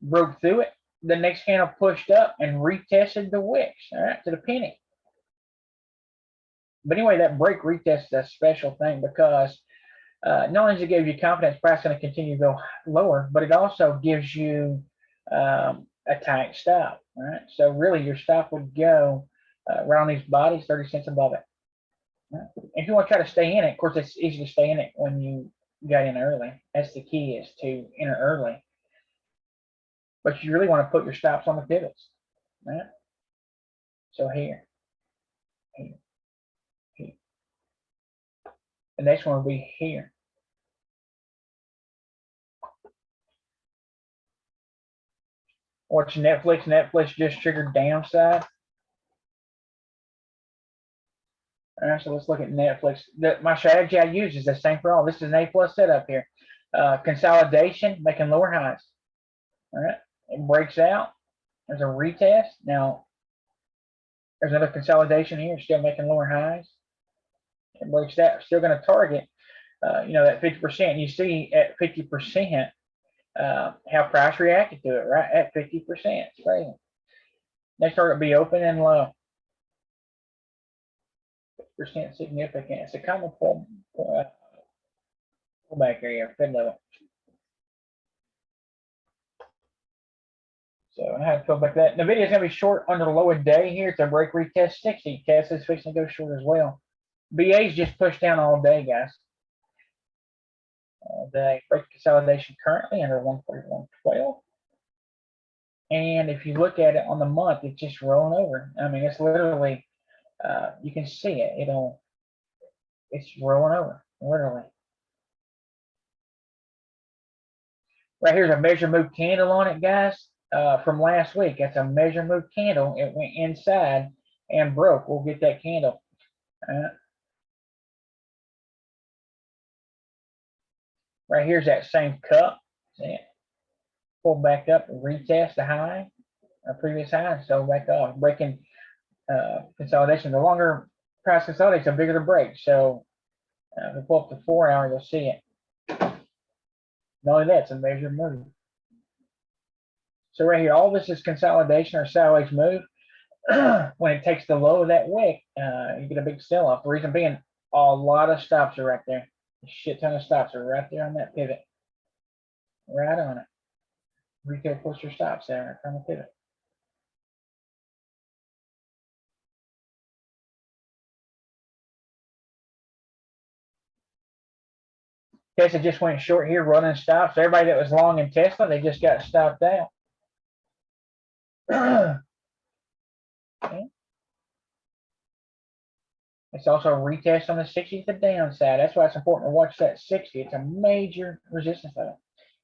broke through it. The next candle pushed up and retested the wicks, all right, to the penny. But anyway, that break retest is a special thing because not only does it give you confidence price is going to continue to go lower, but it also gives you a tight stop. Right? So really, your stop would go around these bodies 30 cents above it. Right? If you want to try to stay in it, of course, it's easy to stay in it when you got in early. That's the key, is to enter early. But you really want to put your stops on the pivots. Right? So here. The next one will be here. Watch Netflix. Netflix just triggered downside. All right, so let's look at Netflix. My strategy I use is the same for all. This is an A+ setup here. Consolidation, making lower highs. All right, it breaks out. There's a retest. Now, there's another consolidation here, still making lower highs. It breaks out, still going to target, that 50%. You see at 50% how price reacted to it, right? At 50%. It's crazy. Next target be open and low. 50% significant. It's a common pullback area, Fed level. So I have to go back to that. The video is going to be short under the low of day here. It's a break retest 60. Test is fixing to go short as well. BA's just pushed down all day, guys. All day. Break consolidation currently under 141.12. And if you look at it on the month, it's just rolling over. I mean, it's literally, you can see it. It's rolling over, literally. Right here's a measure move candle on it, guys, from last week. That's a measure move candle. It went inside and broke. We'll get that candle. Right here's that same cup. See it? Pull back up, retest the high, our previous high, so back off, breaking consolidation. The longer price consolidates, the bigger the break. So if we pull up to 4 hour, you'll see it. Not only that, it's a measured move. So right here, all this is consolidation or sideways move. When it takes the low of that wick, you get a big sell-off. The reason being, a lot of stops are right there. A shit ton of stops are right there on that pivot. Right on it. Retail puts your stops there on the pivot. Tesla just went short here, running stops. Everybody that was long in Tesla, they just got stopped out. Okay. It's also a retest on the 60 to the downside. That's why it's important to watch that 60. It's a major resistance level.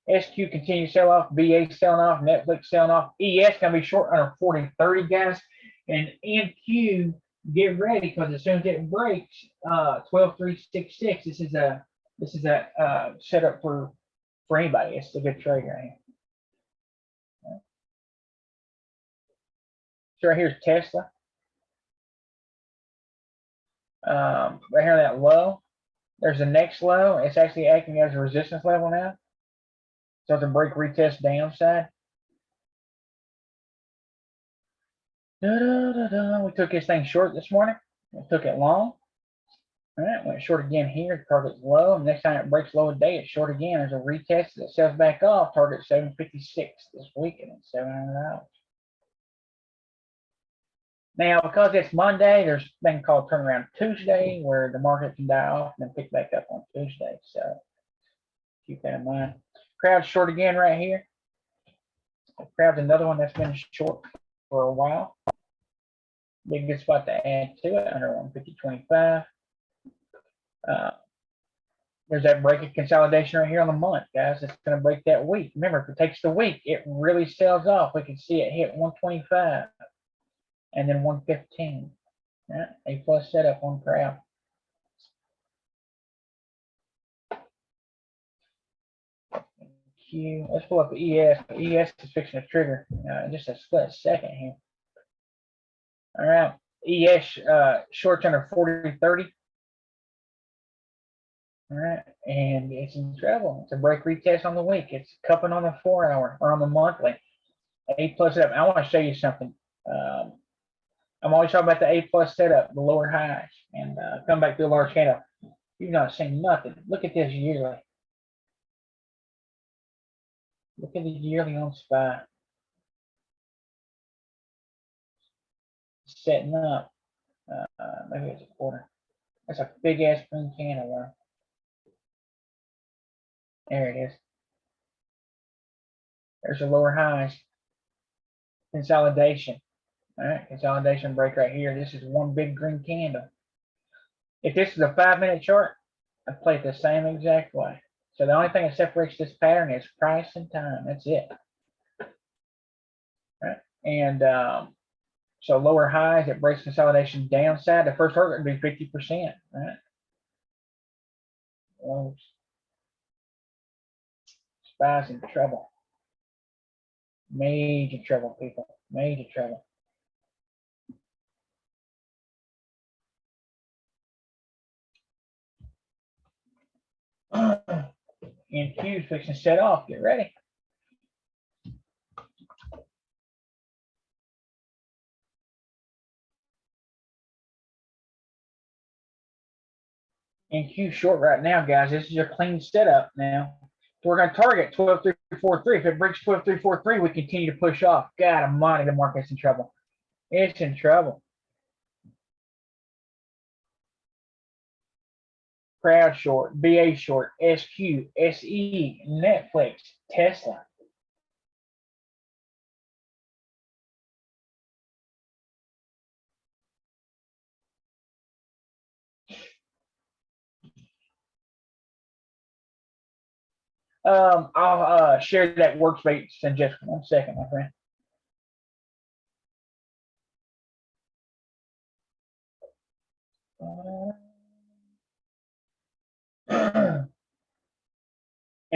SQ continues to sell off. BA selling off. Netflix selling off. ES going to be short under 40.30, guys. And NQ, get ready, because as soon as it breaks 12.366, this is a setup for anybody. It's a good trade right here. So right here's Tesla. Right here, that low. There's the next low. It's actually acting as a resistance level now. So it's a break retest downside. We took this thing short this morning. We took it long. All right, went short again here. Target's low. And next time it breaks low a day, it's short again. There's a retest that sells back off. Target 756 this weekend at $700. Now, because it's Monday, there's a thing called turnaround Tuesday, where the market can die off and then pick back up on Tuesday. So keep that in mind. Crowd's short again right here. The crowd's another one that's been short for a while. Big good spot to add to it under 150.25. There's that break of consolidation right here on the month, guys. It's going to break that week. Remember, if it takes the week, it really sells off. We can see it hit 125 and then 115. Right? A+ setup on crowd. Q. Let's pull up the ES. ES is fixing to trigger in just a split second here. All right. ES short under 40.30. All right, and it's in trouble. It's a break retest on the week. It's cupping on the 4 hour or on the monthly. A+ setup. I want to show you something. I'm always talking about the A+ setup, the lower highs, and come back to a large candle. You've not seen nothing. Look at this yearly. Look at the yearly on SPY. Setting up. Maybe it's a quarter. That's a big ass green candle there. There it is. There's the lower highs. Consolidation. All right, consolidation break right here. This is one big green candle. If this is a 5-minute chart, I play it the same exact way. So the only thing that separates this pattern is price and time. That's it. And so lower highs, it breaks consolidation downside. The first target would be 50%, right? Well, SPY's in trouble. Major trouble, people. Major trouble. And Q's fixing to set off. Get ready. And Q short right now, guys. This is your clean setup now. So we're going to target 12.343. If it breaks 12.343, we continue to push off. God almighty, the market's in trouble. It's in trouble. Crowd short, BA short, SQ, SE, Netflix, Tesla. I'll share that workspace in just 1 second, my friend.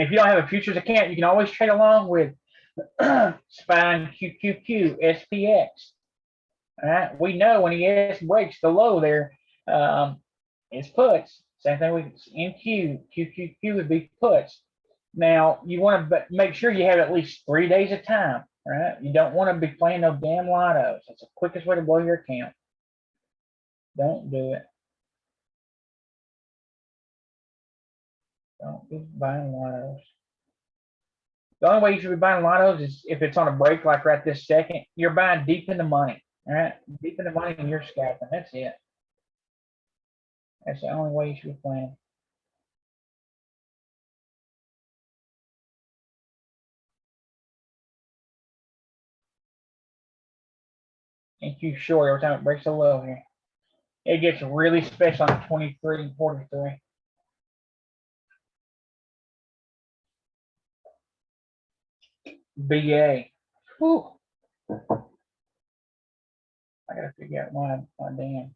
If you don't have a futures account, you can always trade along with SPY, QQQ, SPX. All right, we know when ES breaks the low there, it's puts. Same thing with NQ, QQQ would be puts. Now you want to make sure you have at least 3 days of time, right? You don't want to be playing no damn lottos. That's the quickest way to blow your account. Don't do it. Don't be buying lottos. The only way you should be buying lottos is if it's on a break like right this second. You're buying deep in the money, all right? Deep in the money and you're scalping. That's it. That's the only way you should be playing. And Q short every time it breaks a low here. It gets really special on 23 and 43. BA. Whew. I gotta figure out why damn.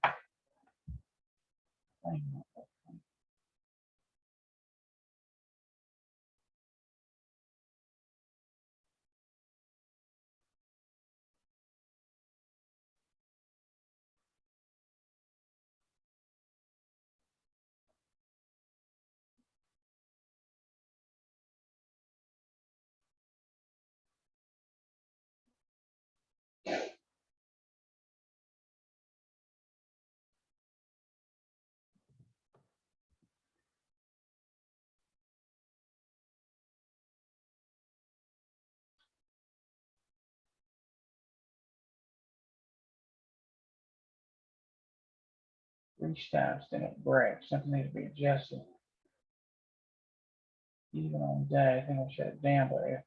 Reach times, then it breaks. Something needs to be adjusted. Even on day, I think I'll shut it down, but if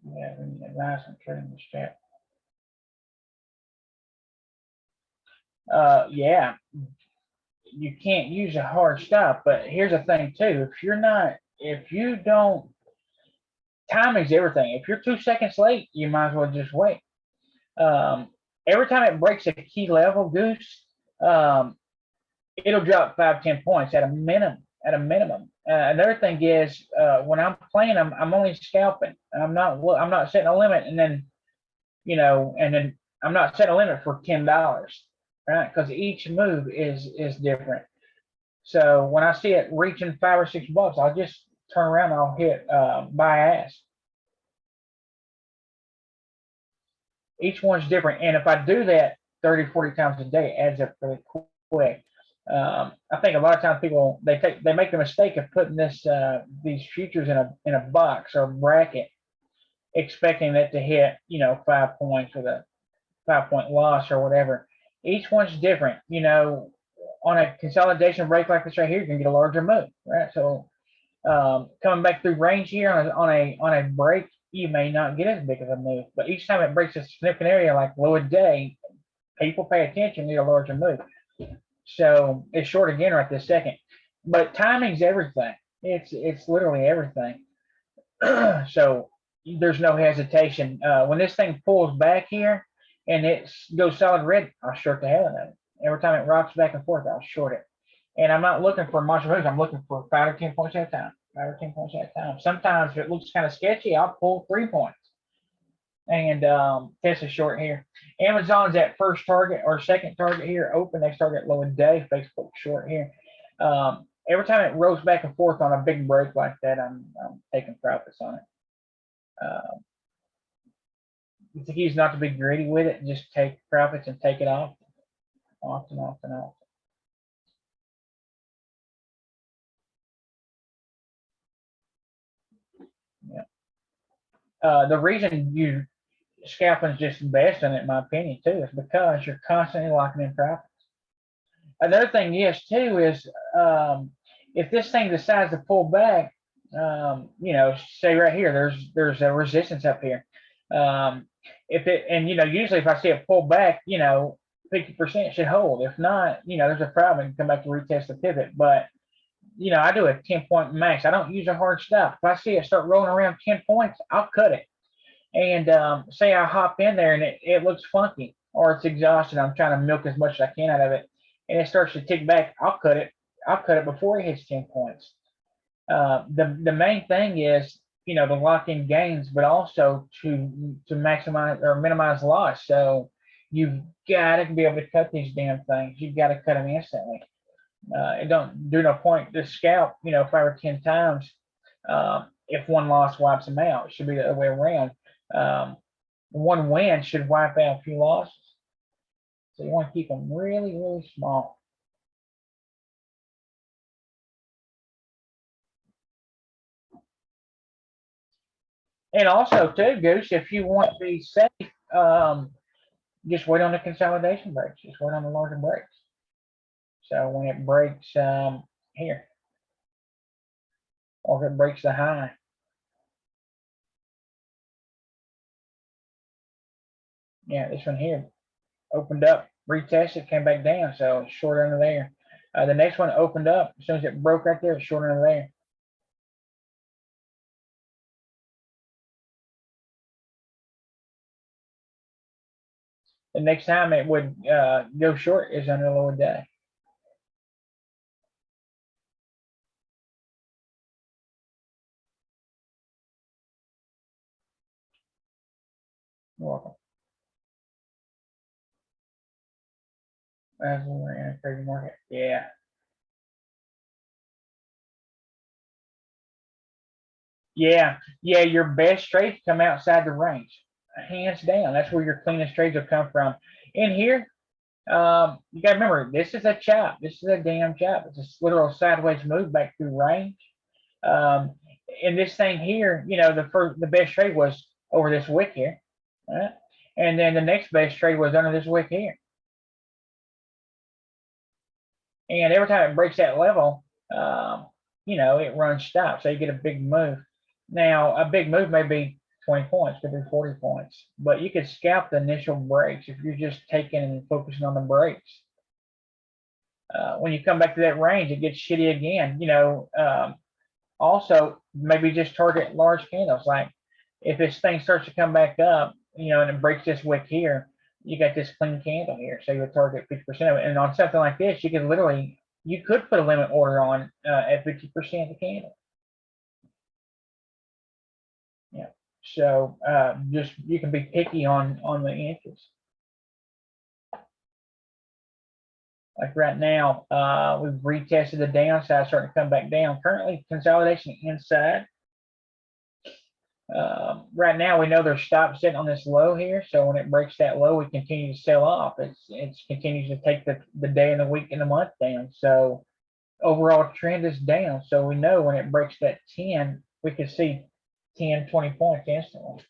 you have any advice on trading this chat. Yeah, you can't use a hard stop, but here's the thing too. If you don't, timing's everything. If you're 2 seconds late, you might as well just wait. Every time it breaks a key level, Goose, it'll drop 5-10 points at a minimum. Another thing is when I'm playing, I'm only scalping. I'm not setting a limit, and then I'm not setting a limit for $10, right? Because each move is different. So when I see it reaching $5 or $6, I'll just turn around and I'll hit buy ask. Each one's different, and if I do that 30, 40 times a day, it adds up really quick. I think a lot of times people they make the mistake of putting these futures in a box or bracket, expecting it to hit 5 points with a 5-point loss or whatever. Each one's different. On a consolidation break like this right here, you can get a larger move, right? So coming back through range here on a break, you may not get as big of a move, but each time it breaks a significant area like low a day, people pay attention, get a larger move. So it's short again right this second, but timing's everything. It's literally everything. So there's no hesitation when this thing pulls back here. and it goes solid red, I'll short the hell out of it. Every time it rocks back and forth, I'll short it. And I'm not looking for monster moves. I'm looking for 5 or 10 points at a time. 5 or 10 points at a time. Sometimes if it looks kind of sketchy, I'll pull 3 points and test a short here. Amazon's at first target or second target here, open, next target low and day, Facebook short here. Every time it rolls back and forth on a big break like that, I'm taking profits on it. The key is not to be greedy with it, just take profits and take it off, often. Yeah. The reason you scalping is just the best in it, in my opinion, too, is because you're constantly locking in profits. Another thing is too is if this thing decides to pull back, you know, say right here, there's a resistance up here. If it, and you know, usually if I see it pull back, you know, 50% should hold. If not, you know, there's a problem and come back to retest the pivot. But you know, I do a 10-point max. I don't use a hard stop. If I see it start rolling around 10 points, I'll cut it. And say I hop in there and it looks funky or it's exhausted. I'm trying to milk as much as I can out of it, and it starts to tick back. I'll cut it. I'll cut it before it hits 10 points. The main thing is, you know, the lock-in gains, but also to maximize or minimize loss. So you've got to be able to cut these damn things. You've got to cut them instantly. It don't do no point to scalp, you know, 5 or 10 times if one loss wipes them out. It should be the other way around. One win should wipe out a few losses. So you want to keep them really, really small. And also, too, Goose, if you want to be safe, just wait on the consolidation breaks. Just wait on the larger breaks. So when it breaks here, or if it breaks the high, yeah, this one here opened up, retested, came back down, so it's short under there. The next one opened up as soon as it broke right there, it's short under there. The next time it would go short is under low day. You're welcome. As we're in a crazy market, yeah. Yeah, your best trades come outside the range, hands down. That's where your cleanest trades will come from. In here, you got to remember, this is a chop. This is a damn chop. It's a literal sideways move back through range. Um, and this thing here, you know, the best trade was over this wick here, right? And then the next best trade was under this wick here. And every time it breaks that level, you know, it runs stop. So you get a big move. Now, a big move may be 20 points, could be 40 points, but you could scalp the initial breaks if you're just taking and focusing on the breaks. When you come back to that range, it gets shitty again. You know, also maybe just target large candles. Like if this thing starts to come back up, you know, and it breaks this wick here, you got this clean candle here, so you'll target 50% of it. And on something like this, you could literally, you could put a limit order on at 50% of the candle. Yeah. So just you can be picky on the entries. Like right now, we've retested the downside, starting to come back down. Currently, consolidation inside. Right now, we know there's stop sitting on this low here, so when it breaks that low, we continue to sell off. It continues to take the day and the week and the month down. So overall trend is down. So we know when it breaks that 10, we can see 10, 20 points instantly.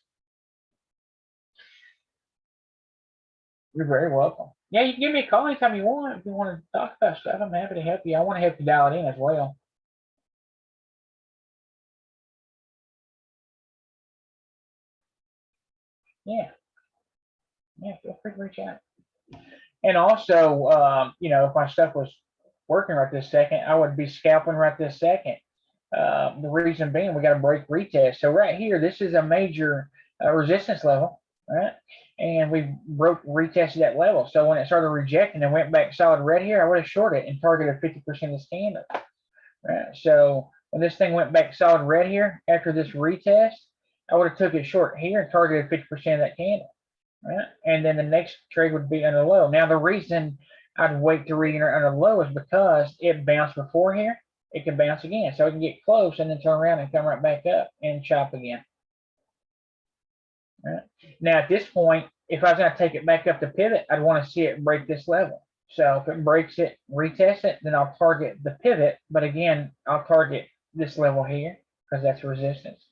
You're very welcome. Yeah, you can give me a call anytime you want. If you want to talk about stuff, I'm happy to help you. I want to help you dial it in as well. Yeah. Yeah, feel free to reach out. And also, you know, if my stuff was working right this second, I would be scalping right this second. The reason being, we got to break retest. So right here, this is a major resistance level, right? and we retested that level. So when it started rejecting and went back solid red here, I would have shorted and targeted 50% of the candle. Right? So when this thing went back solid red here after this retest, I would have took it short here and targeted 50% of that candle. Right? And then the next trade would be under low. Now the reason I'd wait to read under low is because it bounced before here. It can bounce again. So it can get close and then turn around and come right back up and chop again. Right? Now at this point, if I was going to take it back up to pivot, I'd want to see it break this level. So if it breaks it, retest it, then I'll target the pivot. But again, I'll target this level here because that's resistance.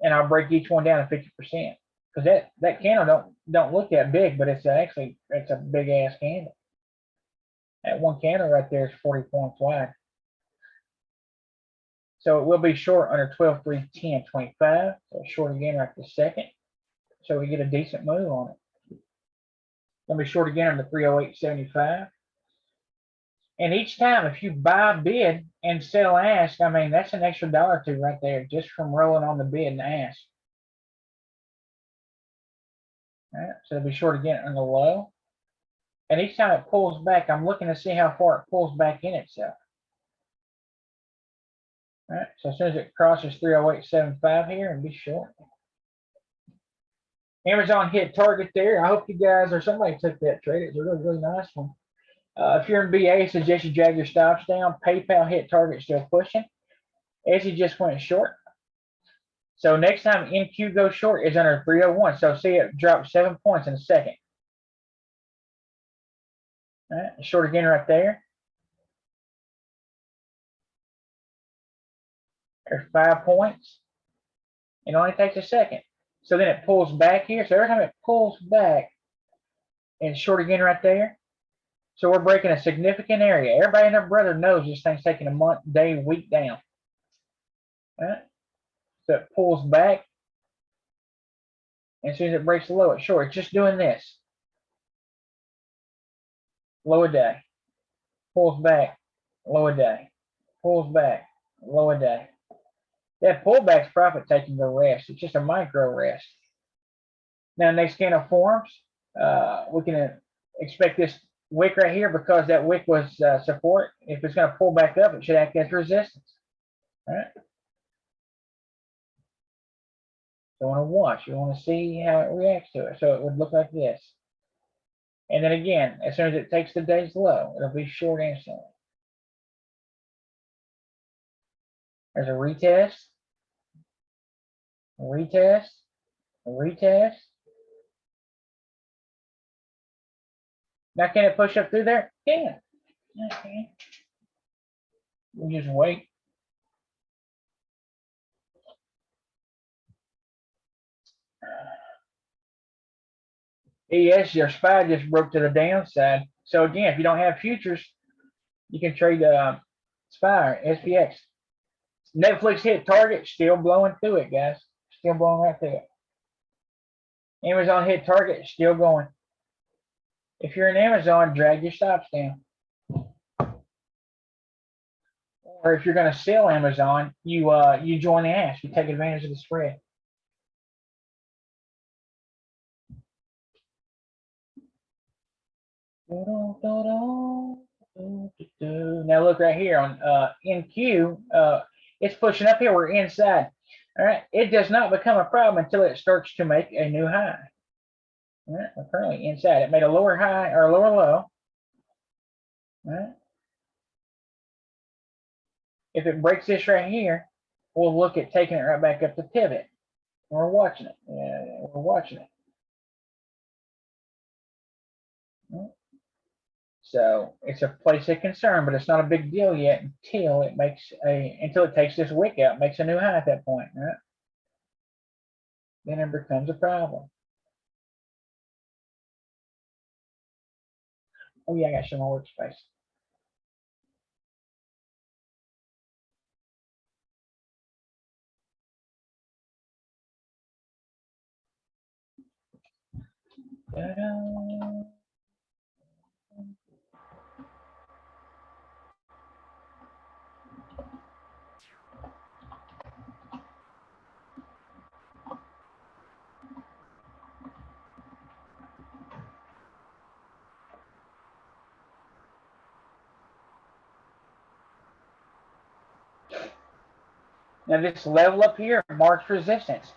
And I'll break each one down to 50%. Because that candle don't look that big, but it's actually a big ass candle. That one candle right there is 40 points wide. So it will be short under 12, 3, 10, 25. So short again right this second. So we get a decent move on it. Gonna be short again under 308.75. And each time, if you buy bid and sell ask, I mean that's an extra $1 or $2 right there just from rolling on the bid and ask. All right, so it'll be short again on the low. And each time it pulls back, I'm looking to see how far it pulls back in itself. All right, so as soon as it crosses 308.75 here, and be short. Amazon hit target there. I hope you guys or somebody took that trade. It's a really, really nice one. If you're in BA, I suggest you drag your stops down. PayPal hit target, still pushing. Essie just went short. So next time NQ goes short is under 301. So see it drop 7 points in a second. All right, short again right there. There's 5 points. It only takes a second. So then it pulls back here. So every time it pulls back, and short again right there. So we're breaking a significant area. Everybody and their brother knows this thing's taking a month, day, week down. All right. So it pulls back. And as soon as it breaks the low, it's short. It's just doing this. Low a day. Pulls back. Low a day. Pulls back. Low a day. That pullback's profit taking the rest. It's just a micro rest. Now, next candle forms, we can expect this wick right here because that wick was support. If it's going to pull back up, it should act as resistance. All right. So you want to watch. You want to see how it reacts to it. So it would look like this. And then again, as soon as it takes the day's low, it'll be short instantly. There's a retest, a retest, a retest. Now, can it push up through there? Can. Okay. We'll just wait. ES, your SPY just broke to the downside. So again, if you don't have futures, you can trade SPY or SPX. Netflix hit target, still blowing through it, guys. Still blowing right through it. Amazon hit target, still going. If you're in Amazon, drag your stops down. Or if you're going to sell Amazon, you join the ask. You take advantage of the spread. Now look right here on NQ. It's pushing up here. We're inside. All right. It does not become a problem until it starts to make a new high. All right. We're currently inside. It made a lower high or a lower low. All right. If it breaks this right here, we'll look at taking it right back up to pivot. We're watching it. Yeah, we're watching it. So it's a place of concern, but it's not a big deal yet until it takes this wick out, makes a new high at that point, right? Then it becomes a problem. Oh yeah, I got some more workspace. Ta-da. Now this level up here marks resistance.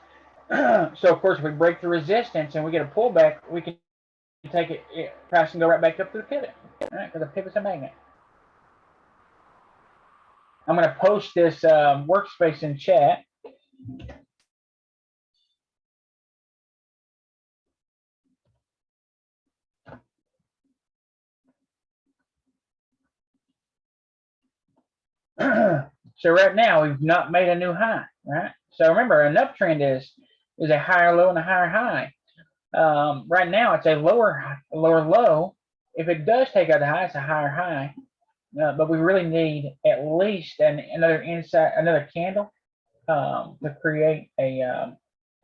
So of course, if we break the resistance and we get a pullback, we can take price and go right back up to the pivot. All right, because the pivot's a magnet. I'm going to post this workspace in chat. So right now we've not made a new high, right? So remember, an uptrend is a higher low and a higher high. Right now it's a lower low. If it does take out the high, it's a higher high. But we really need at least another candle to create a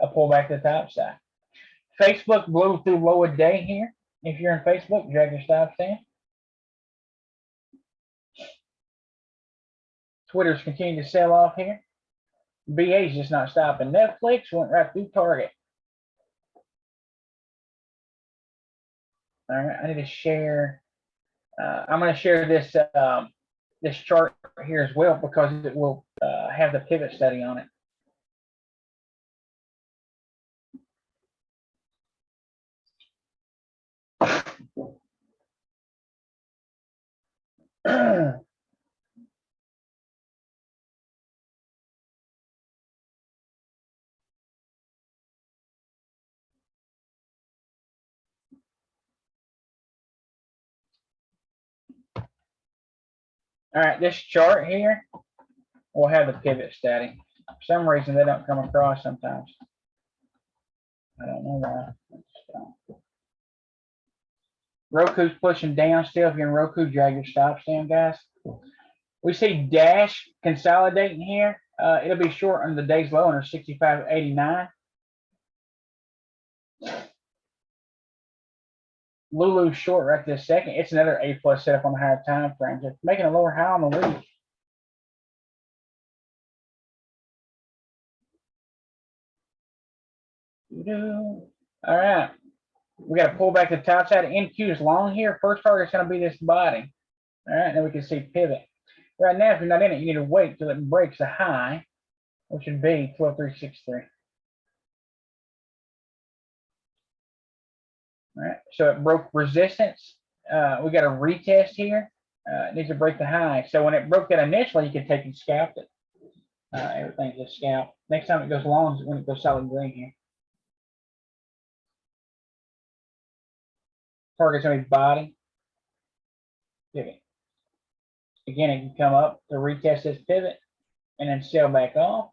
pullback to the top side. Facebook blew through low a day here. If you're in Facebook, drag your stop stand. Twitter's continuing to sell off here. BA's just not stopping. Netflix went right through Target. All right, I need to share. I'm going to share this this chart here as well because it will have the pivot study on it. All right, this chart here will have the pivot study. For some reason, they don't come across sometimes. I don't know why. Roku's pushing down still. If you're in Roku, drag your stops down, guys. We see Dash consolidating here. It'll be short on the day's low under 65.89. Lulu's short right this second. It's another A plus setup on the higher time frames. It's making a lower high on the week. All right. We got to pull back the top side. NQ is long here. First target is going to be this body. All right. Then we can see pivot. Right now, if you're not in it, you need to wait till it breaks the high, which would be 12,363. All right. So it broke resistance. We got a retest here. It needs to break the high. So when it broke that initially, you can take and scalp it. Everything's just scalp. Next time it goes long is when it goes solid green here. Target's going to be body. Pivot. Again, it can come up to retest this pivot and then sell back off.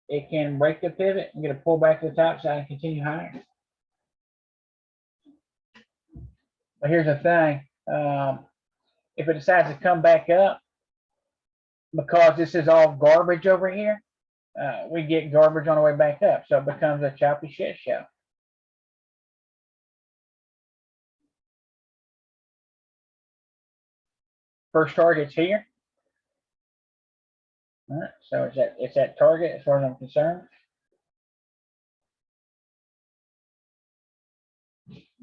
It can break the pivot and get a pull back to the top side and continue higher. But here's the thing. If it decides to come back up, because this is all garbage over here, we get garbage on the way back up. So it becomes a choppy shit show. First target's here. All right, so it's at target as far as I'm concerned.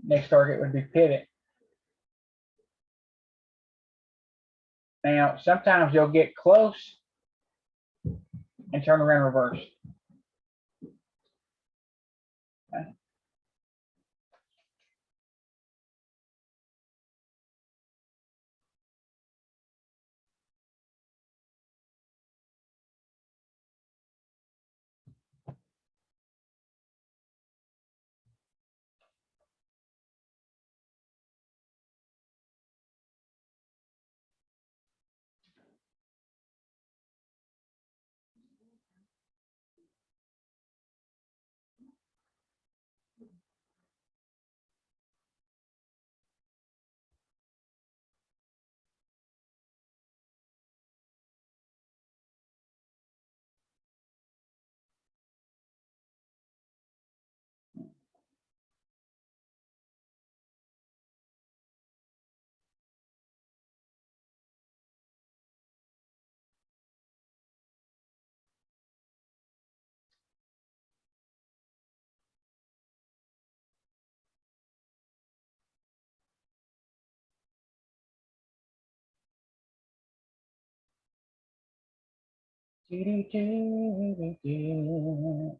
Next target would be pivot. Now, sometimes you'll get close and turn around reverse. Okay.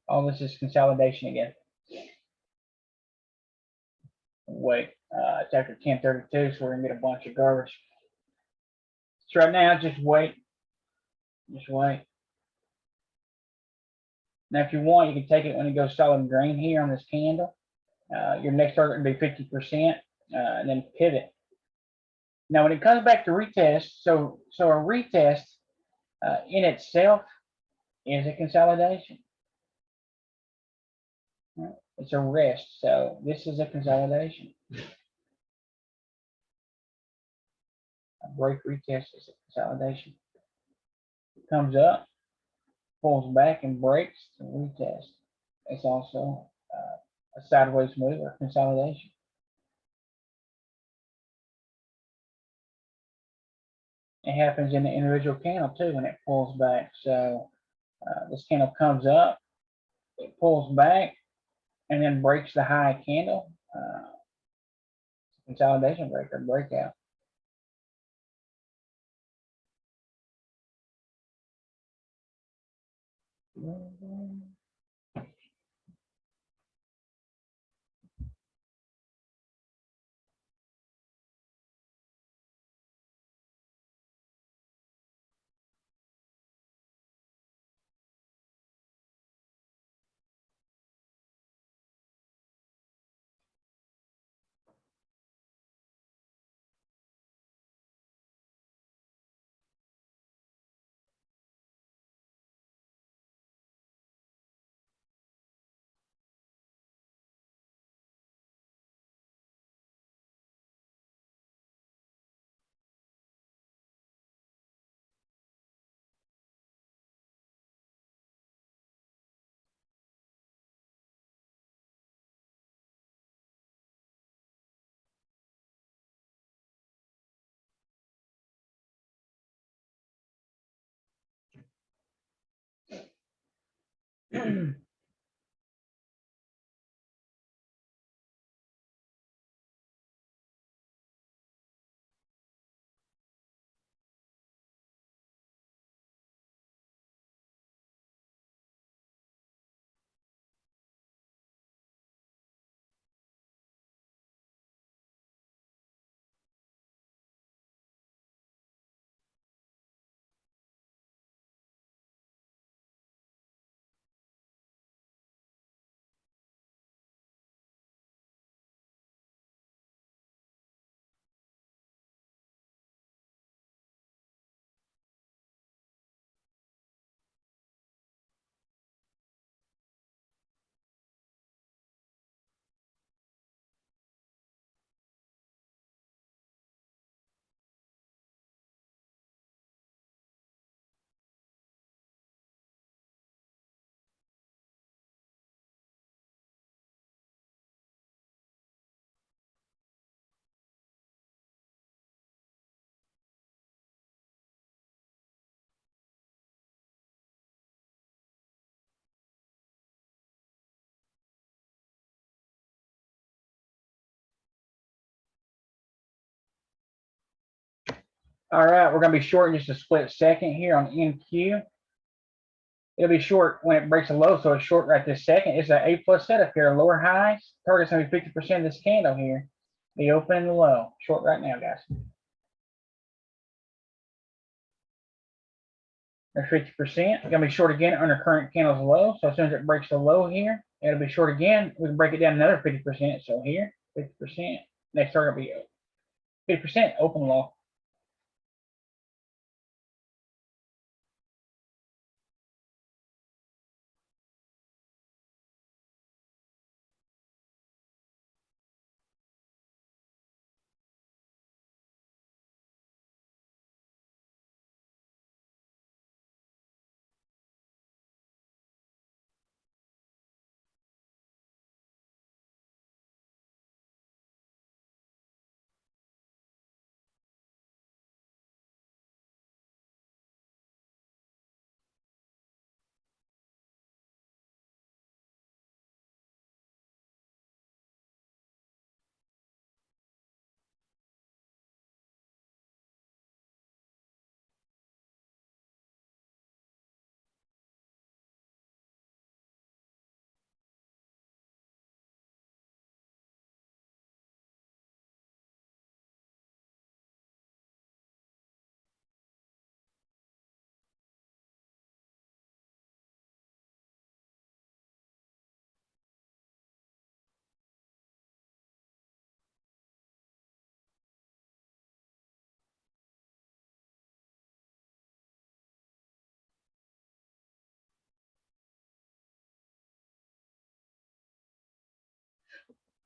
All this is consolidation again. Wait, it's after 10:32, so we're gonna get a bunch of garbage. So right now, just wait. Just wait. Now, if you want, you can take it when it goes solid green here on this candle. Your next target would be 50%, and then pivot. Now, when it comes back to retest, so a retest in itself is a consolidation. It's a rest, so this is a consolidation. A break retest is a consolidation. It comes up, pulls back, and breaks to retest. It's also a sideways move or consolidation. It happens in the individual candle too when it pulls back. So this candle comes up, it pulls back, and then breaks the high candle. Consolidation break or breakout. All right, we're going to be short in just a split second here on NQ. It'll be short when it breaks a low, so it's short right this second. It's an A+ setup here. Lower highs. Target's going to be 50% of this candle here. The open and the low. Short right now, guys. There's 50%. Going to be short again under current candle's low. So as soon as it breaks the low here, it'll be short again. We can break it down another 50%. So here, 50%. Next target will be 50% open low.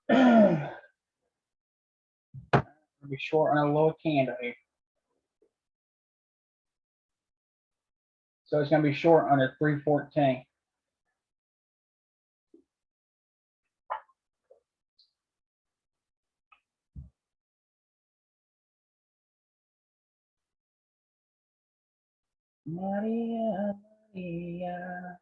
Be short on a lower candle here. So it's going to be short under 314. Maria, Maria.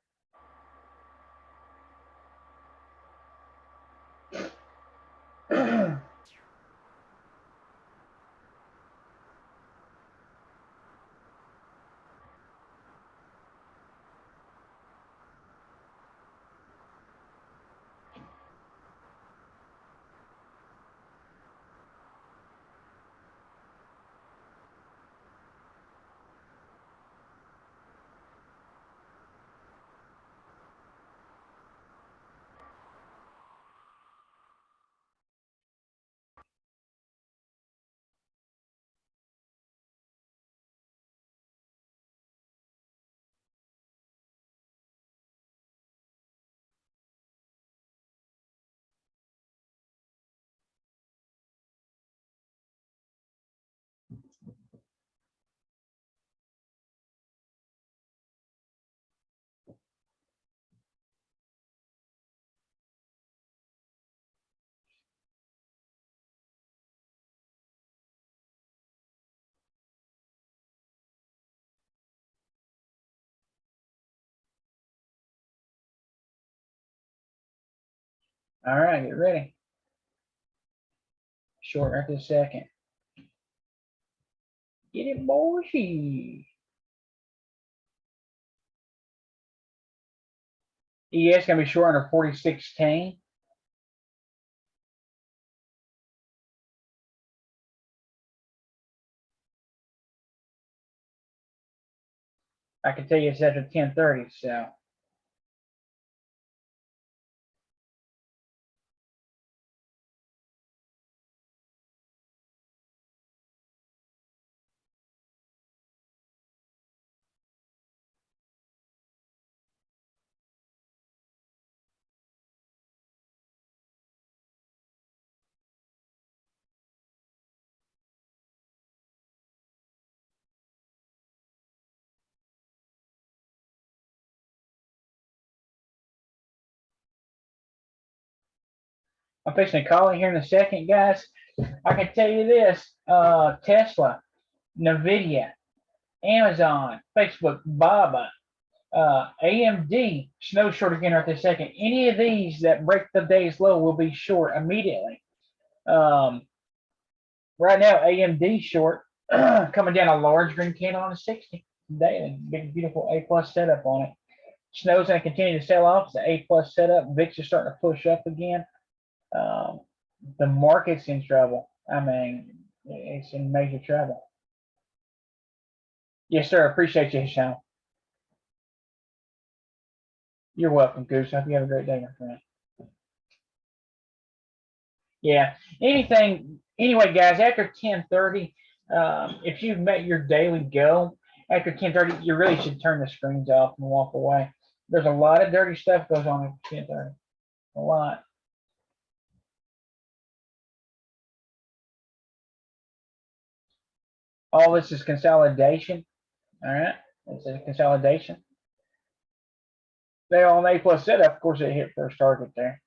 All right, get ready. Short right this second. Get it, boys. ES going to be short under 4016. I can tell you it's after 10:30, so. I'm fixing to call it here in a second, guys. I can tell you this, Tesla, NVIDIA, Amazon, Facebook, Baba, AMD, snow short again right this second. Any of these that break the day's low will be short immediately. Right now, AMD short, coming down a large green candle on a 60 daily. Big, beautiful A plus setup on it. Snow's going to continue to sell off. It's an A plus setup. VIX is starting to push up again. The market's in trouble. I mean, it's in major trouble. Yes, sir. Appreciate you, Sean. You're welcome, Goose. Hope you have a great day, my friend. Yeah. Anything. Anyway, guys. After 10:30, if you've met your daily goal after 10:30, you really should turn the screens off and walk away. There's a lot of dirty stuff goes on at 10:30. A lot. All this is consolidation. All right. It's a consolidation. They all an A plus setup. Of course, they hit first target there.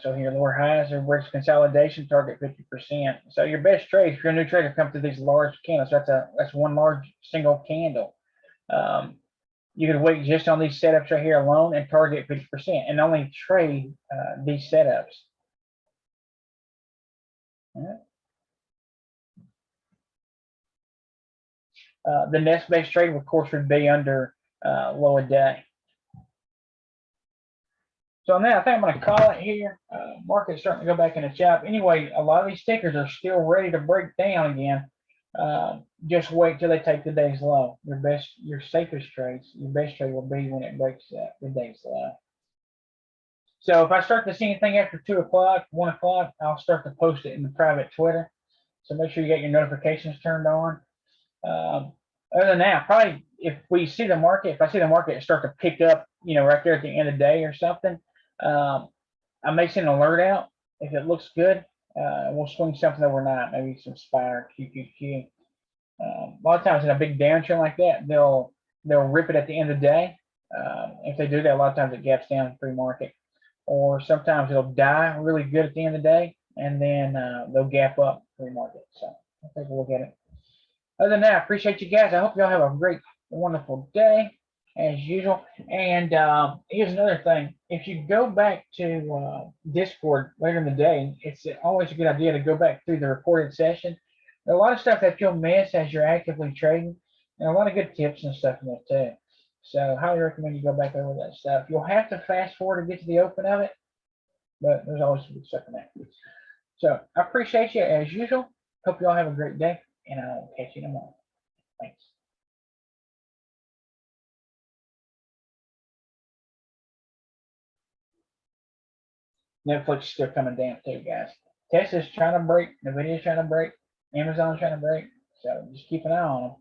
So here, lower highs are where's consolidation target 50%. So your best trade, if you're a new trader, come to these large candles. That's one large single candle. You could wait just on these setups right here alone and target 50%, and only trade these setups. The next best trade, of course, would be under low a day. So now I think I'm going to call it here. Market's starting to go back in the chop. Anyway, a lot of these stickers are still ready to break down again. Just wait till they take the day's low. Your safest trades, your best trade will be when it breaks the day's low. So if I start to see anything after 2 o'clock, 1 o'clock, I'll start to post it in the private Twitter. So make sure you get your notifications turned on. Other than that, probably if I see the market start to pick up, right there at the end of the day or something, I may send an alert out if it looks good. We'll swing something overnight, maybe some SPY or QQQ. A lot of times in a big downtrend like that, they'll rip it at the end of the day. If they do that, a lot of times it gaps down pre-market, or sometimes it'll die really good at the end of the day, and then they'll gap up pre-market. So I'll take a look at it. Other than that, I appreciate you guys. I hope y'all have a great, wonderful day as usual. And here's another thing: if you go back to Discord later in the day, it's always a good idea to go back through the recorded session. There's a lot of stuff that you'll miss as you're actively trading, and a lot of good tips and stuff in there too. So highly recommend you go back over that stuff. You'll have to fast forward to get to the open of it, but there's always some good stuff in there. So I appreciate you as usual. Hope you all have a great day, and I'll catch you tomorrow. Thanks. Netflix is still coming down too, guys. Tesla's trying to break, Nvidia's trying to break, Amazon's trying to break. So just keep an eye on them.